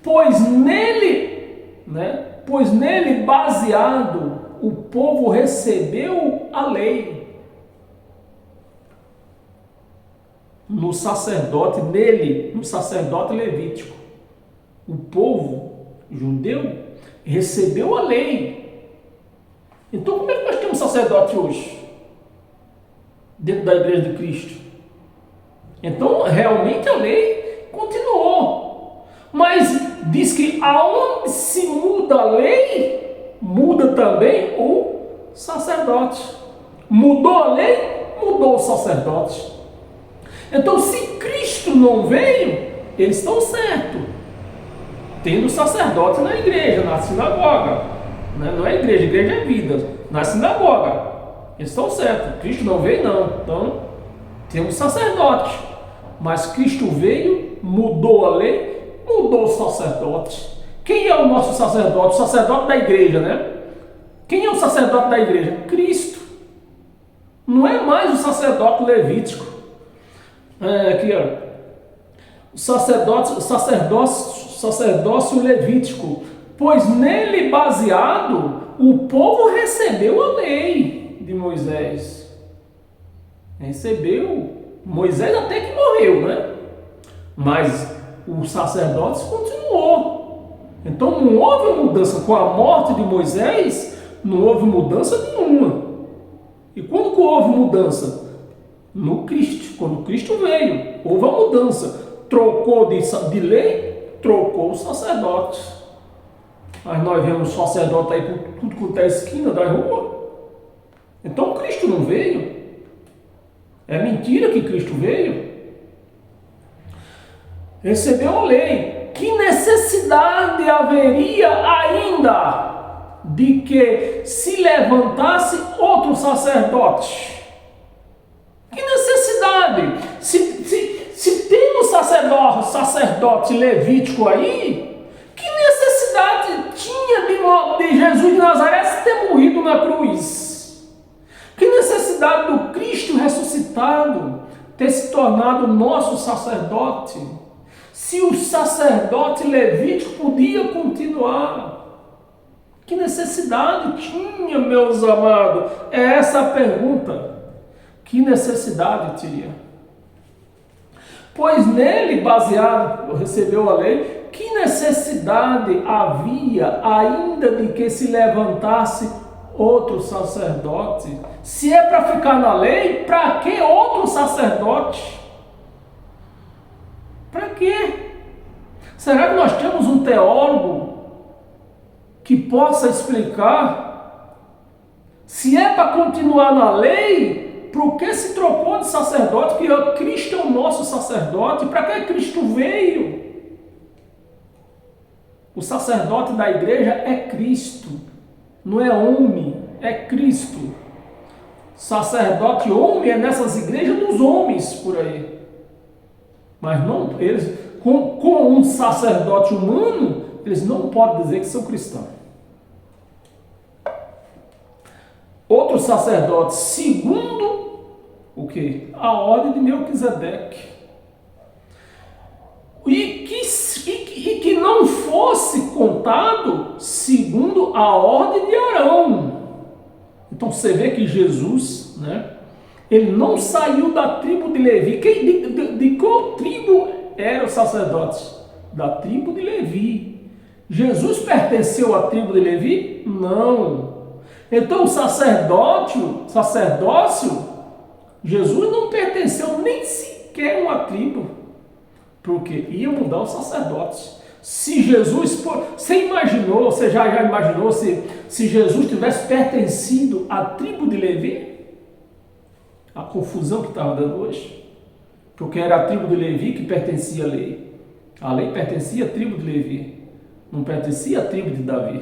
pois nele baseado, o povo recebeu a lei. No sacerdote levítico, o povo judeu recebeu a lei. Então, como é que nós temos sacerdote hoje dentro da igreja de Cristo? Então, realmente a lei continuou, mas diz que aonde se muda a lei, muda também o sacerdote. Mudou a lei, mudou o sacerdote. Então, se Cristo não veio, eles estão certos, tendo sacerdote na igreja, na sinagoga, não é igreja, igreja é vida, na sinagoga, eles estão certos. Cristo não veio, não, então temos sacerdote, mas Cristo veio, mudou a lei, mudou o sacerdote. Quem é o nosso sacerdote? O sacerdote da igreja, Quem é o sacerdote da igreja? Cristo. Não é mais o sacerdote levítico. Aqui, o sacerdócio levítico, pois nele baseado o povo recebeu a lei de Moisés. Recebeu. Moisés até que morreu, né? Mas o sacerdócio continuou. Então não houve mudança com a morte de Moisés, não houve mudança nenhuma. E quando que houve mudança? No Cristo. Quando Cristo veio, houve a mudança. Trocou de lei, trocou os sacerdotes. Mas nós vemos sacerdote aí por tudo quanto é esquina da rua. Então Cristo não veio. É mentira que Cristo veio. Recebeu a lei. Que necessidade haveria ainda de que se levantasse outro sacerdote? Que necessidade? Se tem um sacerdote levítico aí, que necessidade tinha de Jesus de Nazaré ter morrido na cruz? Que necessidade do Cristo ressuscitado ter se tornado nosso sacerdote? Se o sacerdote levítico podia continuar, que necessidade tinha, meus amados? É essa a pergunta. Que necessidade tinha? Pois nele, baseado, recebeu a lei, que necessidade havia ainda de que se levantasse outro sacerdote? Se é para ficar na lei, para que outro sacerdote? Para quê? Será que nós temos um teólogo que possa explicar? Se é para continuar na lei, por que se trocou de sacerdote? Que Cristo é o nosso sacerdote. Para que Cristo veio? O sacerdote da igreja é Cristo, não é homem, é Cristo. Sacerdote homem é nessas igrejas dos homens por aí. Mas não, eles, com um sacerdote humano, eles não podem dizer que são cristãos. Outro sacerdote, segundo o quê? A ordem de Melquisedeque. E que não fosse contado segundo a ordem de Arão. Então você vê que Jesus, né? Ele não saiu da tribo de Levi. De qual tribo era o sacerdote? Da tribo de Levi. Jesus pertenceu à tribo de Levi? Não. Então o sacerdócio, Jesus não pertenceu nem sequer a uma tribo. Porque ia mudar os sacerdotes. Se Jesus, você imaginou, você já imaginou se Jesus tivesse pertencido à tribo de Levi? A confusão que estava dando hoje. Porque era a tribo de Levi que pertencia à lei. A lei pertencia à tribo de Levi. Não pertencia à tribo de Davi.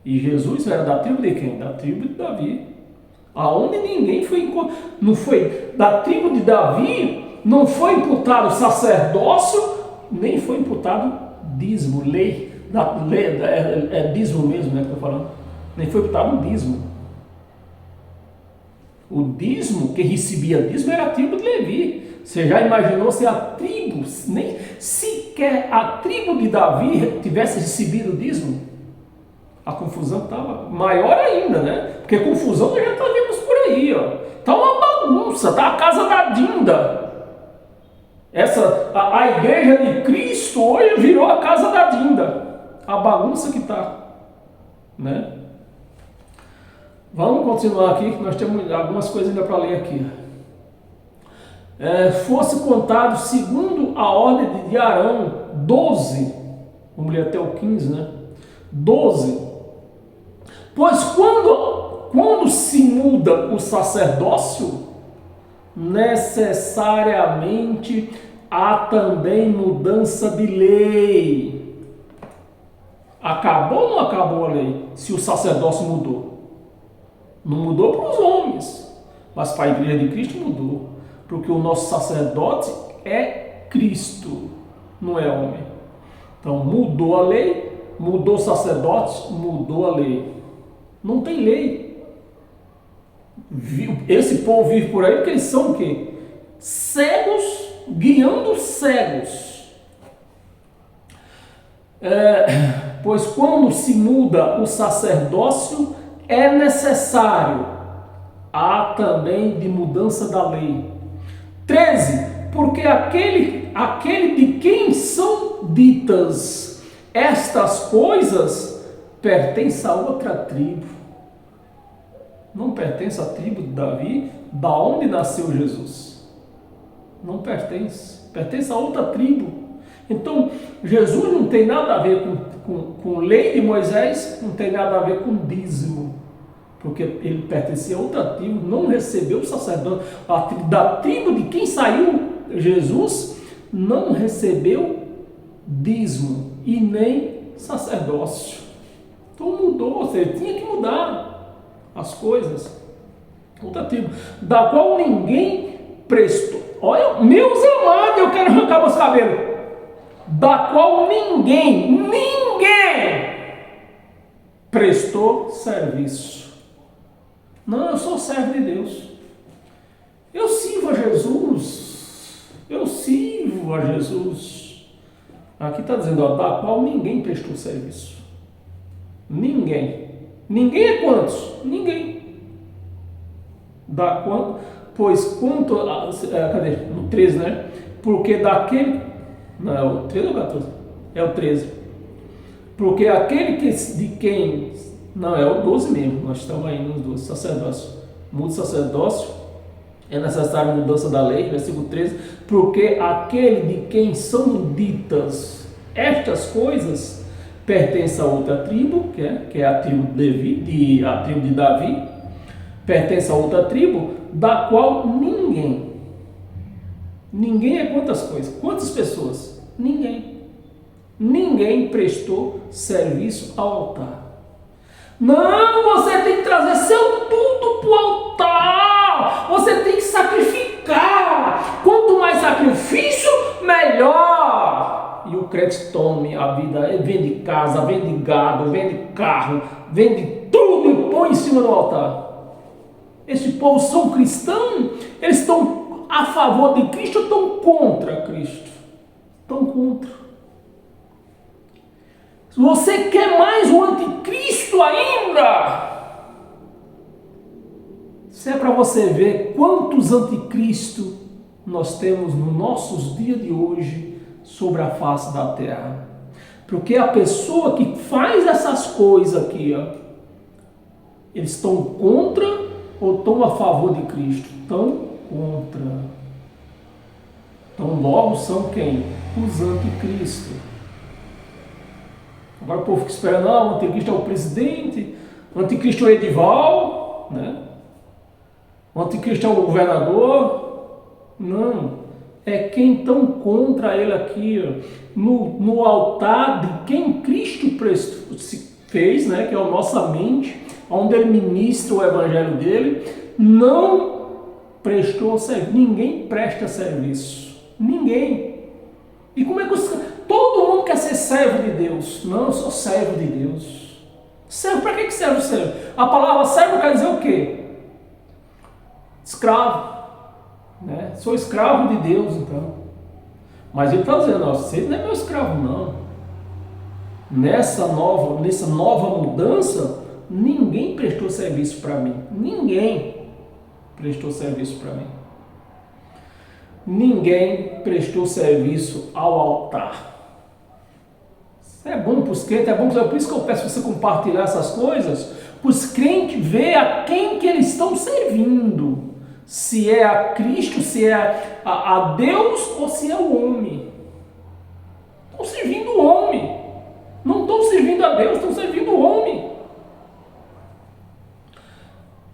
E Jesus era da tribo de quem? Da tribo de Davi. Aonde ninguém foi... Não foi da tribo de Davi, não foi imputado sacerdócio, nem foi imputado dízimo, lei. É dízimo mesmo, né, que eu estou falando. Nem foi imputado um dízimo. O dízimo, quem recebia dízimo era a tribo de Levi. Você já imaginou se a tribo, nem sequer a tribo de Davi tivesse recebido o dízimo? A confusão estava maior ainda, né? Porque confusão nós já vimos por aí, ó. Está uma bagunça, está a casa da Dinda. A igreja de Cristo hoje virou a casa da Dinda. A bagunça que está, né? Vamos continuar aqui, nós temos algumas coisas ainda para ler aqui. Fosse contado segundo a ordem de Arão, 12, vamos ler até o 15, né? 12. Pois quando se muda o sacerdócio, necessariamente há também mudança de lei. Acabou ou não acabou a lei? Se o sacerdócio mudou. Não mudou para os homens, mas para a igreja de Cristo mudou. Porque o nosso sacerdote é Cristo, não é homem. Então mudou a lei, mudou o sacerdote, mudou a lei. Não tem lei. Esse povo vive por aí porque eles são o quê? Cegos, guiando cegos. Pois quando se muda o sacerdócio, é necessário há também de mudança da lei. 13. Porque aquele de quem são ditas estas coisas pertence a outra tribo. Não pertence à tribo de Davi, da onde nasceu Jesus. Não pertence. Pertence a outra tribo. Então, Jesus não tem nada a ver com lei de Moisés, não tem nada a ver com dízimo. Porque ele pertencia a outra tribo, não recebeu o sacerdócio. Da tribo de quem saiu Jesus, não recebeu dízimo e nem sacerdócio. Então mudou, você tinha que mudar as coisas. Outra tribo, da qual ninguém prestou. Olha, meus amados, eu quero arrancar meus cabelos. Da qual ninguém prestou serviço. Não, eu sou servo de Deus. Eu sirvo a Jesus. Eu sirvo a Jesus. Aqui está dizendo, ó, da qual ninguém prestou serviço. Ninguém. Ninguém é quantos? Ninguém. Da quanto? Pois quanto... cadê? No 13, né? Porque daquele... Não, é o 13 ou 14? É o 13. Porque aquele de quem... Não, é o 12 mesmo. Nós estamos aí nos 12. Sacerdócio. Muda sacerdócio. É necessário mudança da lei. Versículo 13. Porque aquele de quem são ditas estas coisas pertence a outra tribo, que é a tribo a tribo de Davi. Pertence a outra tribo, da qual ninguém é quantas coisas? Quantas pessoas? Ninguém prestou serviço ao altar. Não, você tem que trazer seu tudo para o altar. Você tem que sacrificar. Quanto mais sacrifício, melhor. E o crente tome a vida, ele vende casa, vende gado, vende carro, vende tudo e põe em cima do altar. Este povo são cristãos, eles estão a favor de Cristo ou estão contra Cristo? Estão contra. Se você quer mais o anticristo ainda, isso é para você ver quantos anticristos nós temos nos nossos dias de hoje sobre a face da terra. Porque a pessoa que faz essas coisas aqui, ó, eles estão contra ou estão a favor de Cristo? Estão contra. Então logo são quem? Os anticristos. Agora o povo fica esperando, o anticristo é o presidente, o anticristo é o Edival, né? O anticristo é o governador. Não, é quem estão contra ele aqui, ó, no altar de quem Cristo fez, né? Que é a nossa mente, onde ele ministra o evangelho dele, não prestou serviço. Ninguém presta serviço. Ninguém. E como é que todo mundo quer ser servo de Deus? Não, eu sou servo de Deus. Servo, para que serve o servo? A palavra servo quer dizer o quê? Escravo. Né? Sou escravo de Deus, então. Mas ele está dizendo, você não é meu escravo, não. Nessa nova mudança, ninguém prestou serviço para mim. Ninguém prestou serviço para mim. Ninguém prestou serviço ao altar. Isso é bom para os crentes, é bom, por isso que eu peço para você compartilhar essas coisas, para os crentes ver a quem que eles estão servindo. Se é a Cristo, se é a Deus ou se é o homem. Estão servindo o homem. Não estão servindo a Deus, estão servindo o homem.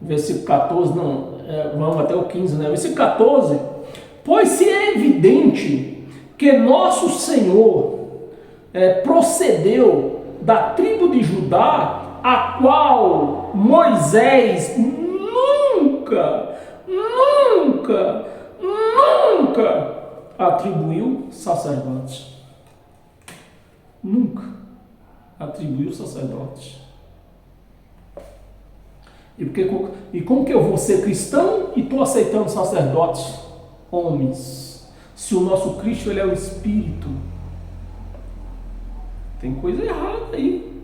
Versículo 14, vamos até o 15, né? Versículo 14. Pois se é evidente que nosso Senhor procedeu da tribo de Judá, a qual Moisés nunca atribuiu sacerdotes. Nunca atribuiu sacerdotes. E como que eu vou ser cristão e estou aceitando sacerdotes homens? Se o nosso Cristo ele é o Espírito. Tem coisa errada aí.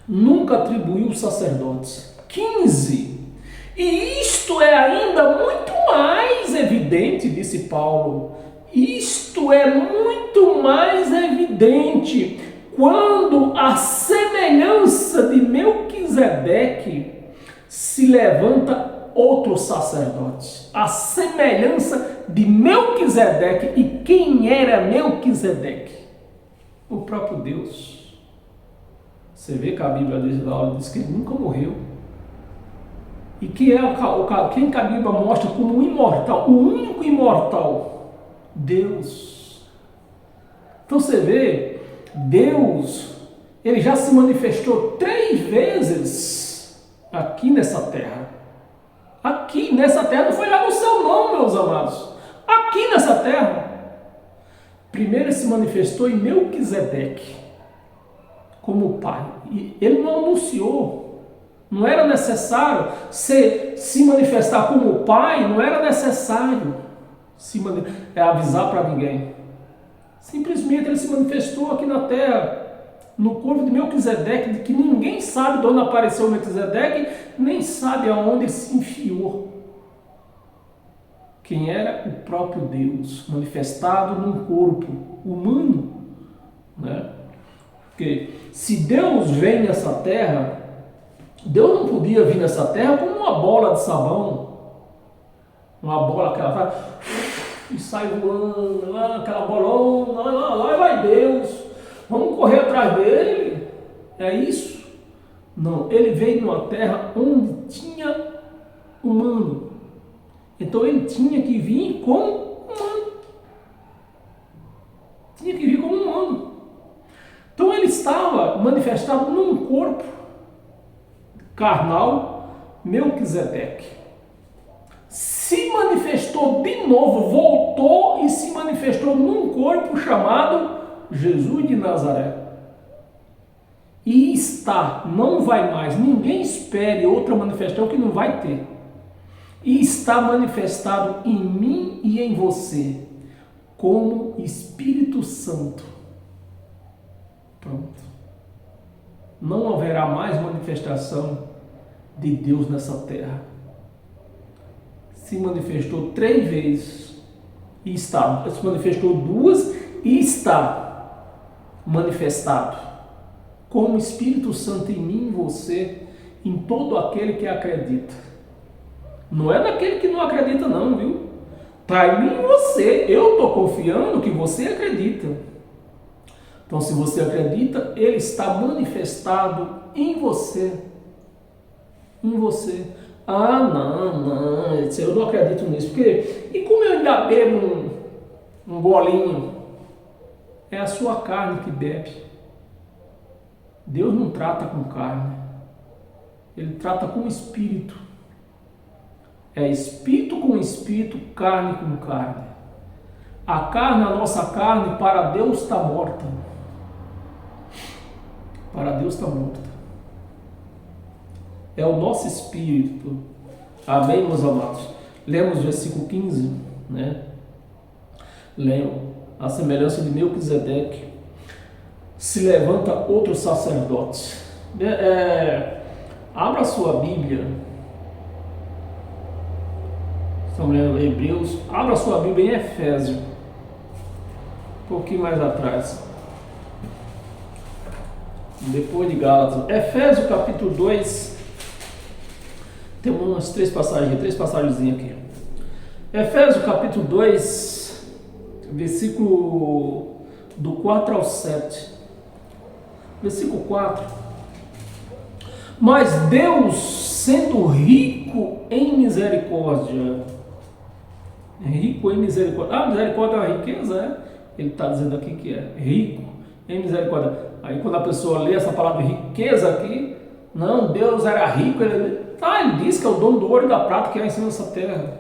Nunca atribuiu sacerdotes. 15. E isto é ainda muito mais evidente, disse Paulo. Isto é muito mais evidente quando a semelhança de Melquisedeque se levanta outro sacerdote. A semelhança de Melquisedeque. E quem era Melquisedeque? O próprio Deus. Você vê que a Bíblia diz que ele nunca morreu. E quem que a Bíblia mostra como um imortal, o único imortal? Deus. Então você vê, Deus, ele já se manifestou 3 vezes aqui nessa terra. Aqui nessa terra, não foi lá no céu não, meus amados. Aqui nessa terra. Primeiro ele se manifestou em Melquisedeque, como pai. E ele não anunciou. Não era necessário se manifestar como pai, não era necessário avisar para ninguém. Simplesmente ele se manifestou aqui na terra, no corpo de Melquisedeque, de que ninguém sabe de onde apareceu Melquisedeque, nem sabe aonde ele se enfiou. Quem era? O próprio Deus, manifestado num corpo humano. Né? Porque se Deus vem nessa terra, Deus não podia vir nessa terra como uma bola de sabão, uma bola que ela faz e sai voando, lá, aquela bolona, lá vai Deus, vamos correr atrás dele, é isso? Não, ele veio numa terra onde tinha humano, então ele tinha que vir como humano, tinha que vir como humano. Então ele estava manifestado num corpo carnal, Melquisedeque. Se manifestou de novo, voltou e se manifestou num corpo chamado Jesus de Nazaré. E está, não vai mais, ninguém espere outra manifestação que não vai ter. E está manifestado em mim e em você, como Espírito Santo. Pronto. Não haverá mais manifestação de Deus nessa terra. Se manifestou 3 vezes e está. Se manifestou 2 e está manifestado como Espírito Santo em mim e você, em todo aquele que acredita. Não é daquele que não acredita não, viu? Está em mim e você. Eu estou confiando que você acredita. Então, se você acredita, ele está manifestado em você. Em você. Ah, não, eu não acredito nisso. Porque, e como eu ainda bebo um golinho? É a sua carne que bebe. Deus não trata com carne. Ele trata com espírito. É espírito com espírito, carne com carne. A carne, a nossa carne, para Deus está morta. Para Deus está morta. É o nosso espírito. Amém, meus amados? Lemos o versículo 15, né? Leiam. A semelhança de Melquisedeque se levanta outro sacerdote. Abra a sua Bíblia. Estamos lendo Hebreus. Abra a sua Bíblia em Efésios. Um pouquinho mais atrás. Depois de Gálatas. Efésios capítulo 2. Tem umas 3 passagens aqui. Efésios capítulo 2, versículo do 4 ao 7. Versículo 4. Mas Deus, sendo rico em misericórdia. Rico em misericórdia. Ah, misericórdia é uma riqueza, é? Ele está dizendo aqui que é rico em misericórdia. Aí quando a pessoa lê essa palavra riqueza aqui, não, Deus era rico, ele diz que é o dono do ouro e da prata que há em cima dessa terra.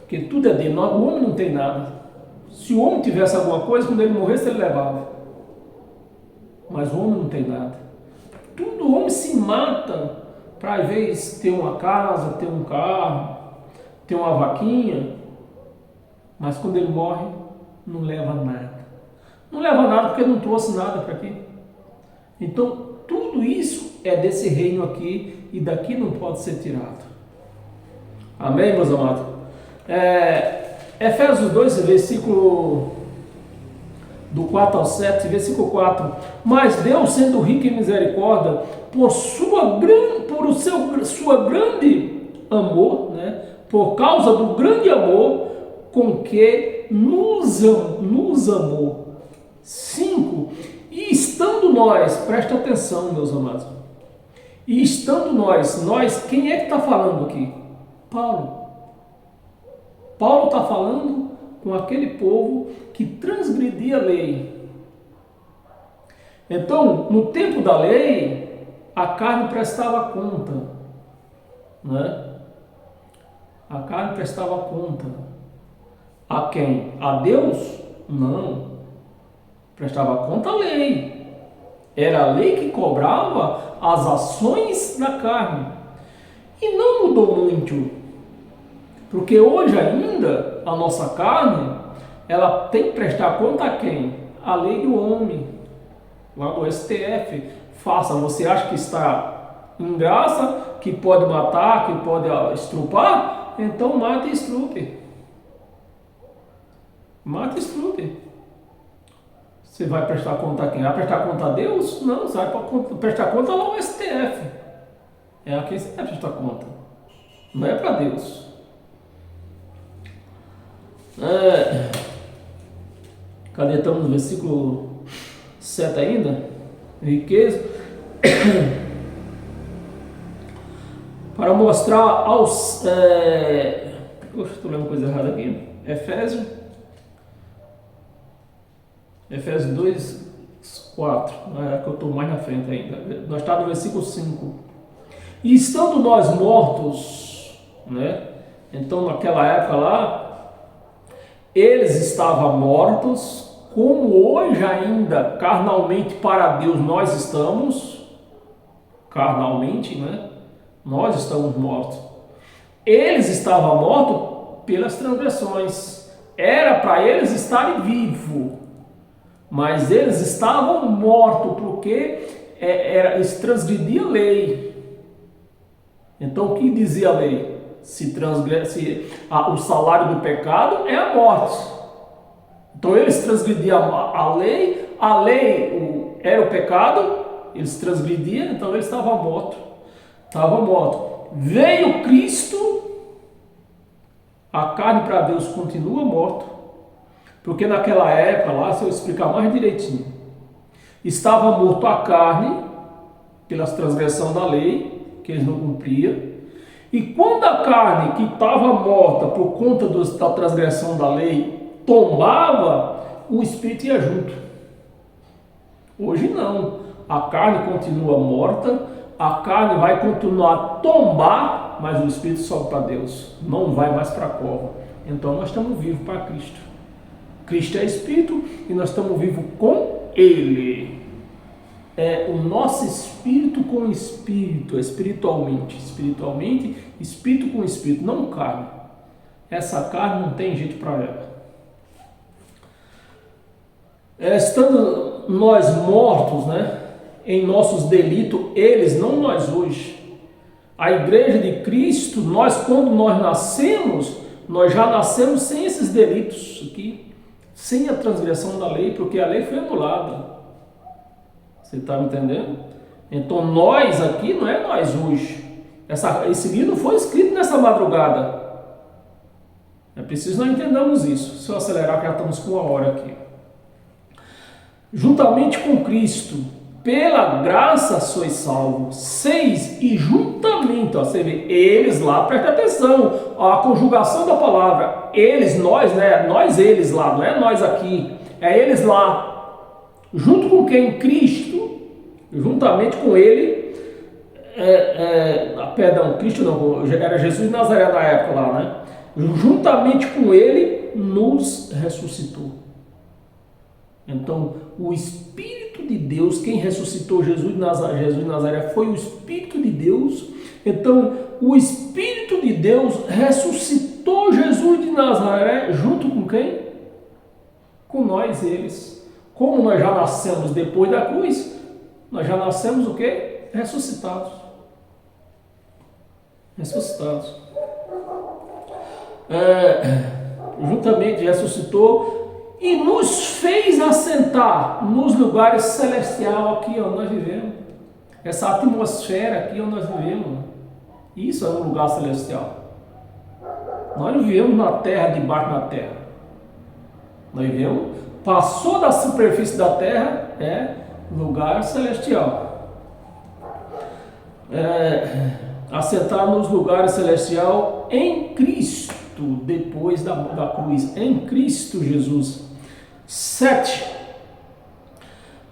Porque tudo é dele, o homem não tem nada. Se o homem tivesse alguma coisa, quando ele morresse, ele levava. Mas o homem não tem nada. Tudo o homem se mata para, às vezes, ter uma casa, ter um carro, ter uma vaquinha. Mas quando ele morre, não leva nada. Não leva nada porque não trouxe nada para aqui. Então, tudo tudo isso é desse reino aqui e daqui não pode ser tirado. Amém, meus amados? Efésios 2, versículo do 4 ao 7, versículo 4. Mas Deus, sendo rico em misericórdia, por sua grande amor, né? Por causa do grande amor com que nos amou. 5. E estando nós, presta atenção, meus amados. E estando nós, quem é que está falando aqui? Paulo. Paulo está falando com aquele povo que transgredia a lei. Então, no tempo da lei, a carne prestava conta, né? A carne prestava conta. A quem? A Deus? Não. Prestava conta à lei. Era a lei que cobrava as ações da carne. E não mudou muito. Porque hoje ainda, a nossa carne, ela tem que prestar conta a quem? A lei do homem. Lá do STF. Faça, você acha que está em graça, que pode matar, que pode estrupar? Então mate e estrupe. Mate e estrupe. Você vai prestar conta a quem? Vai prestar conta a Deus? Não, você vai prestar conta lá ao STF. É a quem você vai prestar conta. Não é para Deus. Cadê? Estamos no versículo 7 ainda. Riqueza. Para mostrar aos... estou lendo coisa errada aqui. Efésios 2, 4. Que eu estou mais na frente ainda. Nós estamos no versículo 5. E estando nós mortos, né? Então naquela época lá, eles estavam mortos, como hoje ainda carnalmente para Deus nós estamos, carnalmente, né? Nós estamos mortos. Eles estavam mortos pelas transgressões. Era para eles estarem vivos, mas eles estavam mortos porque eles transgrediam a lei. Então o que dizia a lei? O salário do pecado é a morte. Então eles transgrediam a lei era o pecado, eles transgrediam, então eles estavam mortos. Veio Cristo, a carne para Deus continua morta, porque naquela época lá, se eu explicar mais direitinho, estava morto a carne pelas transgressões da lei, que eles não cumpriam. E quando a carne que estava morta por conta da transgressão da lei tombava, o espírito ia junto. Hoje não. A carne continua morta, a carne vai continuar a tombar, mas o espírito sobe para Deus. Não vai mais para a cova. Então nós estamos vivos para Cristo. Cristo é espírito e nós estamos vivos com Ele. É o nosso espírito com espírito, espiritualmente, espírito com espírito, não carne. Essa carne não tem jeito para ela. Estando nós mortos, né, em nossos delitos, eles, não nós hoje. A igreja de Cristo, quando nós nascemos, nós já nascemos sem esses delitos aqui, sem a transgressão da lei, porque a lei foi anulada. Você está me entendendo? Então nós aqui não é nós hoje. Esse livro não foi escrito nessa madrugada. É preciso nós entendermos isso. Se eu acelerar, já estamos com 1 hora aqui. Juntamente com Cristo, pela graça sois salvos. 6. E juntamente, você vê, eles lá, presta atenção, a conjugação da palavra, eles, nós, né? Nós, eles lá, não é nós aqui, é eles lá. Junto com quem? Cristo, juntamente com ele, Cristo não, era Jesus de Nazaré na época lá, né? Juntamente com ele, nos ressuscitou. Então, o Espírito de Deus, quem ressuscitou Jesus de Nazaré foi o Espírito de Deus. Então, o Espírito de Deus ressuscitou Jesus de Nazaré junto com quem? Com nós, eles. Como nós já nascemos depois da cruz, Nós já nascemos o quê? Ressuscitados. Ressuscitados. Juntamente ressuscitou e nos fez assentar nos lugares celestiais aqui onde nós vivemos. Essa atmosfera aqui onde nós vivemos. Isso é um lugar celestial. Nós não vivemos na terra, debaixo da terra. Nós vivemos, passou da superfície da terra, é lugar celestial. Assentar nos lugares celestiais em Cristo, depois da cruz, em Cristo Jesus. 7.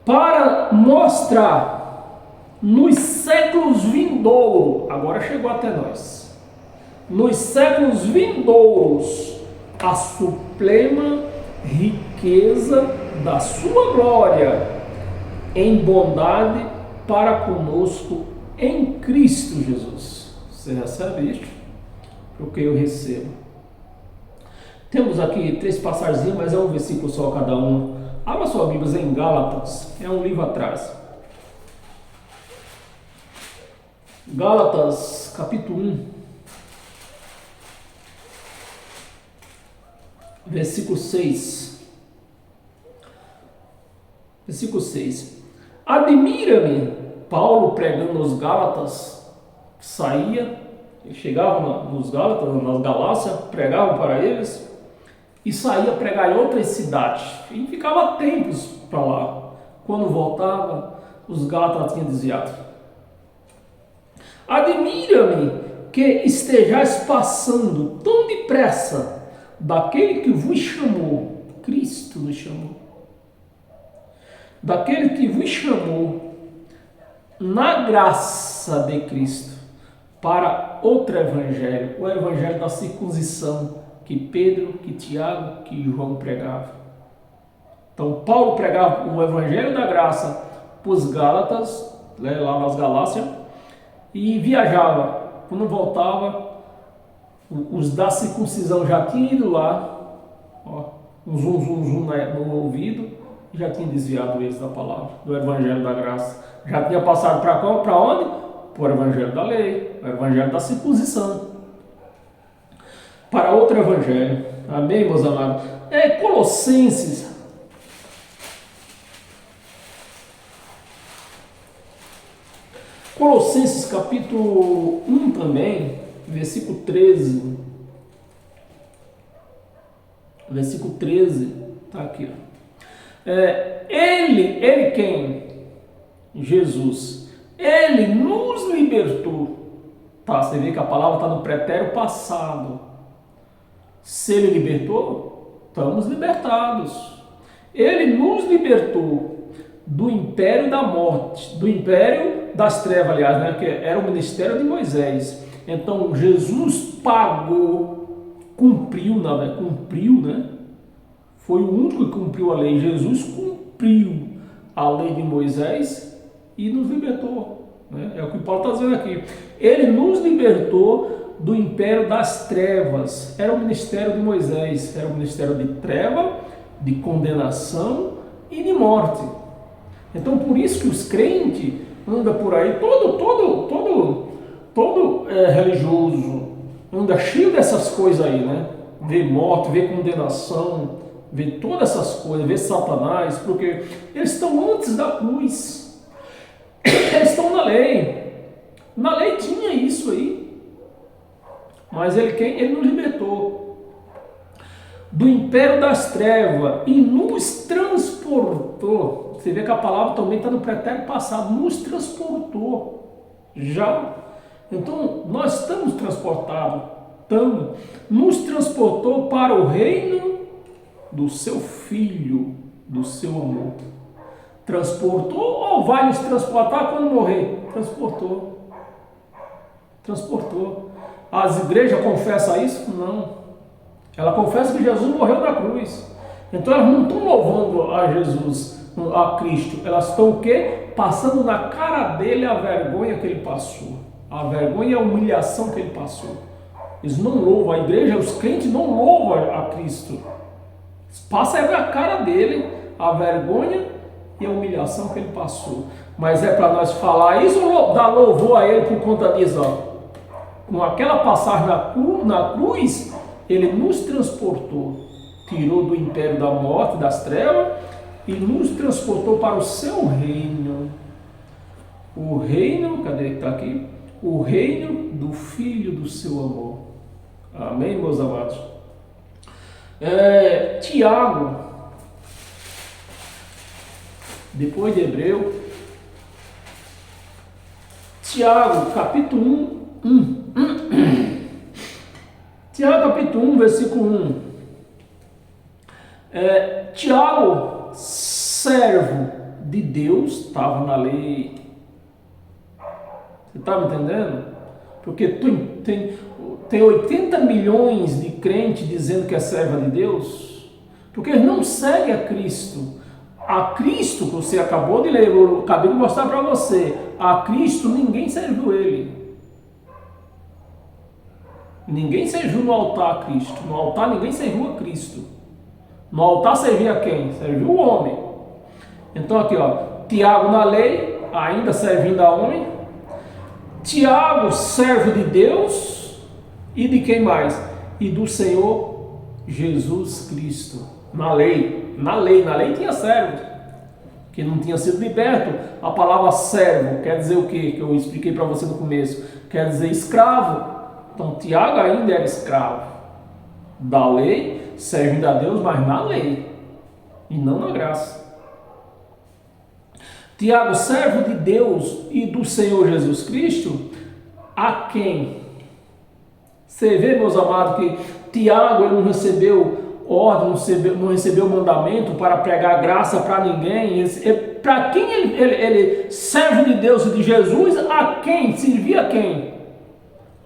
Para mostrar nos séculos vindouros, agora chegou até nós, nos séculos vindouros, a suprema riqueza da sua glória em bondade para conosco em Cristo Jesus. Você recebe isso? Porque eu recebo. Temos aqui 3 passagens, mas é um versículo só cada um. Abra sua Bíblia em Gálatas, é um livro atrás. Gálatas, capítulo 1, versículo 6. Versículo 6. Admira-me, Paulo pregando nos Gálatas, saía, ele chegava nos Gálatas, nas Galácias, pregava para eles e saía pregar em outras cidades. E ficava tempos para lá. Quando voltava, os Gálatas tinham desviado. Admira-me que estejais passando tão depressa daquele que vos chamou, Cristo nos chamou, daquele que vos chamou na graça de Cristo para outro evangelho, o evangelho da circuncisão que Pedro, que Tiago, que João pregavam. Então Paulo pregava o evangelho da graça para os Gálatas, lá nas Galácias, e viajava. Quando voltava, os da circuncisão já tinham ido lá, ó, um zum no ouvido, e já tinham desviado eles da palavra, do evangelho da graça. Já tinha passado para onde? Para o evangelho da lei, o evangelho da circuncisão. Para outro evangelho. Amém, meus amados? Colossenses. Colossenses capítulo 1 também, versículo 13. Versículo 13, está aqui. Ele quem? Jesus. Ele nos libertou. Tá, você vê que a palavra está no pretérito passado. Se ele libertou, estamos libertados. Ele nos libertou do império da morte, do império das trevas, aliás, né, que era o ministério de Moisés. Então Jesus pagou, cumpriu, né? Foi o único que cumpriu a lei. Jesus cumpriu a lei de Moisés e nos libertou, né? É o que Paulo está dizendo aqui. Ele nos libertou do império das trevas. Era o ministério de Moisés, era o ministério de treva, de condenação e de morte. Então por isso que os crentes andam por aí, todo religioso, anda cheio dessas coisas aí, né? Vê morte, vê condenação, vê todas essas coisas, vê Satanás, porque eles estão antes da cruz. Eles estão na lei. Na lei tinha isso aí. Mas ele nos libertou do império das trevas e nos transportou. Você vê que a palavra também está no pretérito passado. Nos transportou. Já. Então, nós estamos transportados. Nos transportou para o reino do seu Filho, do seu amor. Transportou ou vai nos transportar quando morrer? Transportou. As igrejas confessam isso? Não. Ela confessa que Jesus morreu na cruz. Então elas não estão louvando a Jesus, a Cristo. Elas estão o quê? Passando na cara dele a vergonha que ele passou. A vergonha e a humilhação que ele passou. Eles não louvam, a igreja, os crentes não louvam a Cristo. Passa na cara dele a vergonha e a humilhação que ele passou. Mas é para nós falar isso, dar louvor a ele por conta disso, ó. Com aquela passagem na cruz, ele nos transportou, tirou do império da morte, das trevas, e nos transportou para o seu reino. O reino, cadê que está aqui? O reino do Filho do seu amor. Amém, meus amados? Tiago, depois de Hebreu, Tiago, capítulo 1. Tiago, capítulo 1, versículo 1. Tiago, servo de Deus, estava na lei. Você está me entendendo? Porque tem 80 milhões de crentes dizendo que é serva de Deus, porque eles não seguem a Cristo. A Cristo, que você acabou de ler, eu acabei de mostrar para você, a Cristo ninguém serviu ele. Ninguém serviu no altar a Cristo. No altar ninguém serviu a Cristo. No altar servia quem? Serviu o homem. Então aqui, ó, Tiago na lei, ainda servindo a homem. Tiago, servo de Deus, e de quem mais? E do Senhor Jesus Cristo. Na lei tinha servo, que não tinha sido liberto. A palavra servo quer dizer o quê? Que eu expliquei para você no começo. Quer dizer escravo. Então Tiago ainda era escravo da lei, servindo a Deus, mas na lei, e não na graça. Tiago, servo de Deus e do Senhor Jesus Cristo, a quem? Você vê, meus amados, que Tiago ele não recebeu ordem, não recebeu mandamento para pregar graça para ninguém. Para quem ele servo de Deus e de Jesus, a quem? Servia a quem?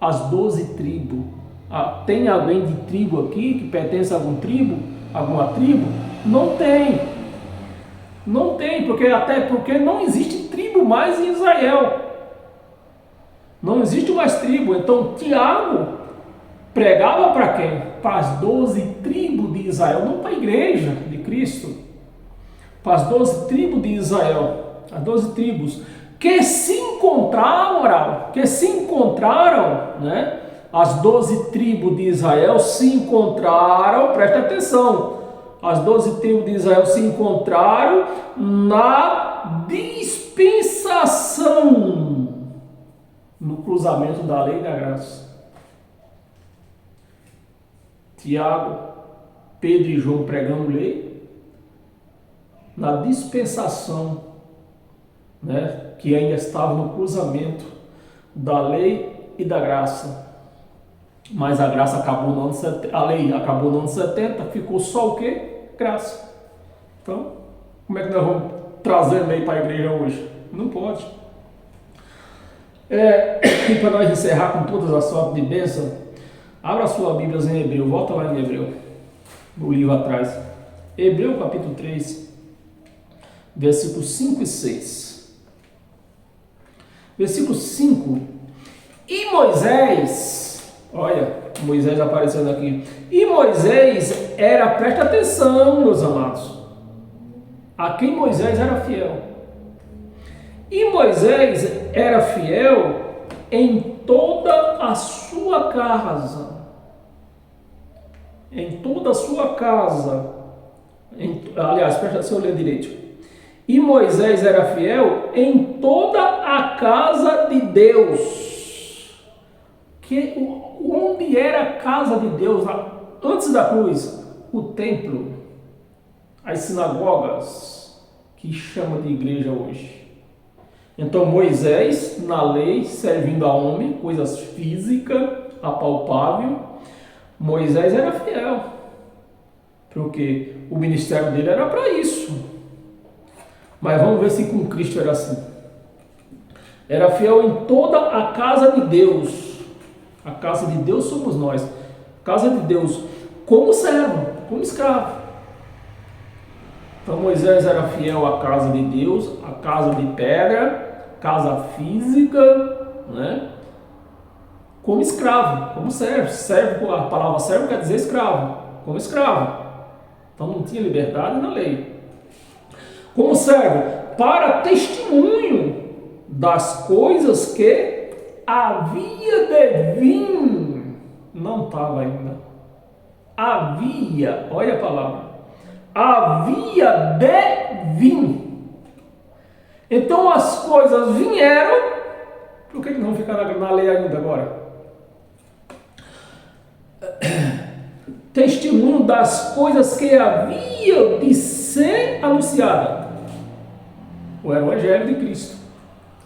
As 12 tribos. Tem alguém de tribo aqui que pertence a alguma tribo? Não tem. Não tem, até porque não existe tribo mais em Israel. Não existe mais tribo. Então Tiago pregava para quem? Para as 12 tribos de Israel, não para a igreja de Cristo. Para as 12 tribos de Israel. As 12 tribos que se encontraram, né? As 12 tribos de Israel se encontraram, presta atenção, as 12 tribos de Israel se encontraram na dispensação, no cruzamento da lei e da graça. Tiago, Pedro e João pregando lei, na dispensação, né, que ainda estava no cruzamento da lei e da graça. Mas a graça acabou no ano 70, a lei acabou no ano 70, ficou só o quê? Graça. Então, como é que nós vamos trazer lei para a igreja hoje? Não pode. E para nós encerrar com todas as sortes de bênção, abra a sua Bíblia em Hebreu, volta lá em Hebreu, no livro atrás. Hebreu capítulo 3, versículos 5 e 6. Versículo 5. E Moisés, olha, Moisés aparecendo aqui. E Moisés era, presta atenção, meus amados, a quem Moisés era fiel. E Moisés era fiel em toda a sua casa. Em toda a sua casa. Aliás, presta atenção, eu ler direito. E Moisés era fiel em toda a casa de Deus. Onde era a casa de Deus? Antes da cruz, o templo, as sinagogas, que chama de igreja hoje. Então Moisés, na lei, servindo a homem, coisas físicas, apalpável, Moisés era fiel. Porque o ministério dele era para isso. Mas vamos ver se com Cristo era assim. Era fiel em toda a casa de Deus. A casa de Deus somos nós. A casa de Deus como servo, como escravo. Então Moisés era fiel à casa de Deus, a casa de pedra, casa física, né? Como escravo, como servo. Servo, a palavra servo quer dizer escravo, como escravo. Então não tinha liberdade na lei. Como servo, para testemunho das coisas que havia de vir. Não estava ainda. Havia, olha a palavra. Havia de vir. Então as coisas vieram. Por que não fica na lei ainda agora? Testemunho das coisas que haviam de ser anunciada. O Evangelho de Cristo,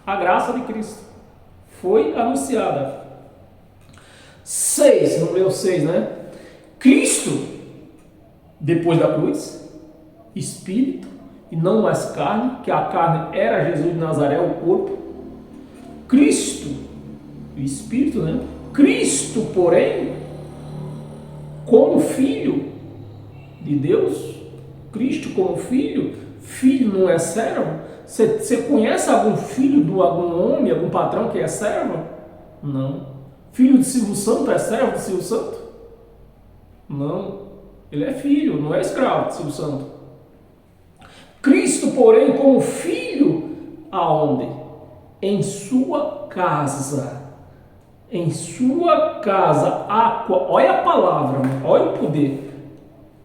a graça de Cristo, foi anunciada. 6, número 6, né? Cristo, depois da cruz, Espírito, e não mais carne, que a carne era Jesus de Nazaré, o corpo. Cristo, o Espírito, né? Cristo, porém, como Filho de Deus, Cristo como Filho, filho não é servo. Você conhece algum filho de algum homem, algum patrão que é servo? Não. Filho de Silvio Santo é servo de Silvio Santo? Não. Ele é filho, não é escravo de Silvio Santo. Cristo, porém, como Filho, aonde? Em sua casa. Em sua casa, olha a palavra, olha o poder,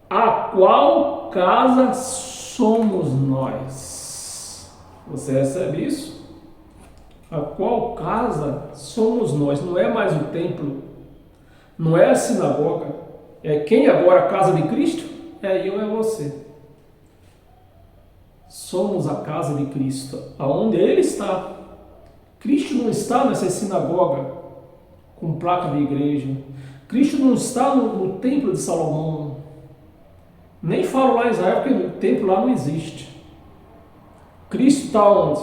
a qual casa somos nós. Você recebe isso? A qual casa somos nós? Não é mais o templo, não é a sinagoga, é quem agora a casa de Cristo? É eu, é você. Somos a casa de Cristo, aonde Ele está. Cristo não está nessa sinagoga com placa de igreja. Cristo não está no templo de Salomão. Nem falo lá em Israel, porque o templo lá não existe. Cristo está onde?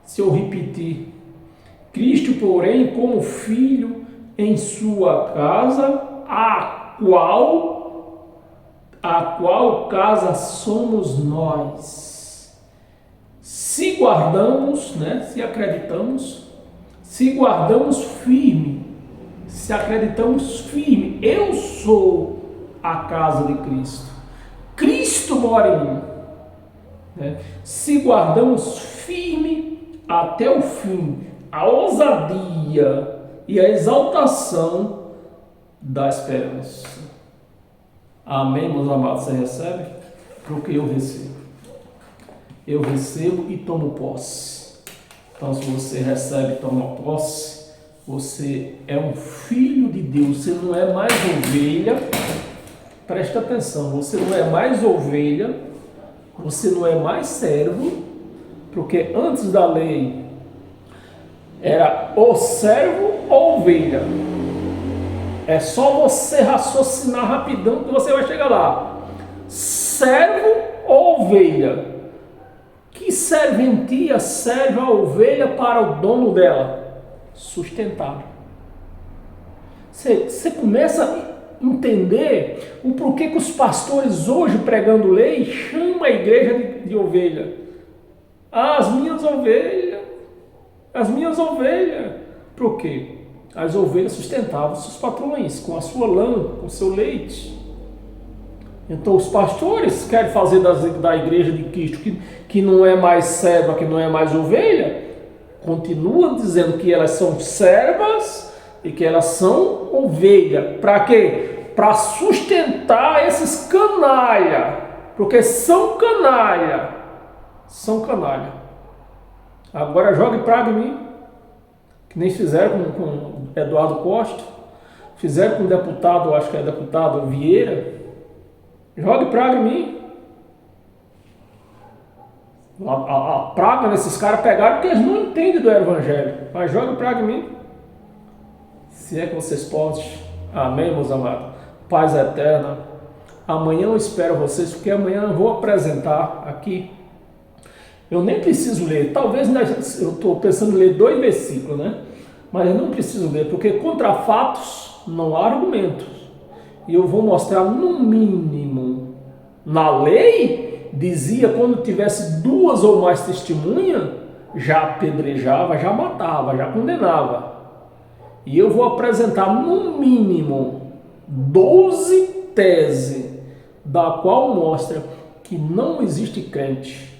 Se eu repetir. Cristo, porém, como Filho em sua casa, a qual casa somos nós. Se guardamos, né, se acreditamos, se guardamos firme, se acreditamos firme, eu sou a casa de Cristo. Cristo mora em mim. Né? Se guardamos firme até o fim, a ousadia e a exaltação da esperança. Amém, meus amados? Você recebe? Porque eu recebo. Eu recebo e tomo posse. Então, se você recebe e toma posse, você é um filho de Deus. Você não é mais ovelha. Presta atenção, você não é mais ovelha, você não é mais servo, porque antes da lei era ou servo ou ovelha. É só você raciocinar rapidão que você vai chegar lá. Servo ou ovelha? Que serventia serve a ovelha para o dono dela? Sustentar. Você começa a entender o porquê que os pastores hoje pregando lei chamam a igreja de ovelha. Ah, as minhas ovelhas. As minhas ovelhas. Por quê? As ovelhas sustentavam seus patrões com a sua lã, com o seu leite. Então os pastores querem fazer da igreja de Cristo que não é mais serva, que não é mais ovelha, continuam dizendo que elas são servas e que elas são ovelha. Para quê? Para sustentar esses canalha, porque são canalha. São canalha. Agora jogue praga em mim, que nem fizeram com Eduardo Costa, fizeram com o deputado, acho que é deputado Vieira. Jogue praga em mim. A praga nesses caras pegaram porque eles não entendem do Evangelho. Mas jogue praga em mim. Se é que vocês podem. Amém, meus amados. Paz eterna. Amanhã eu espero vocês, porque amanhã eu vou apresentar aqui. Eu nem preciso ler. Talvez eu estou pensando em ler 2 versículos, né? Mas eu não preciso ler, porque contra fatos não há argumentos. E eu vou mostrar no mínimo. Na lei, dizia quando tivesse 2 ou mais testemunhas, já apedrejava, já matava, já condenava. E eu vou apresentar no mínimo 12 teses, da qual mostra que não existe crente.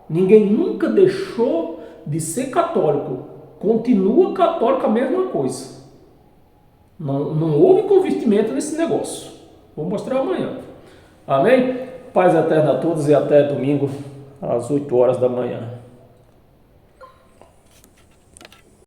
Ninguém nunca deixou de ser católico. Continua católico a mesma coisa. Não houve convertimento nesse negócio. Vou mostrar amanhã. Amém? Paz eterna a todos e até domingo às 8 horas da manhã.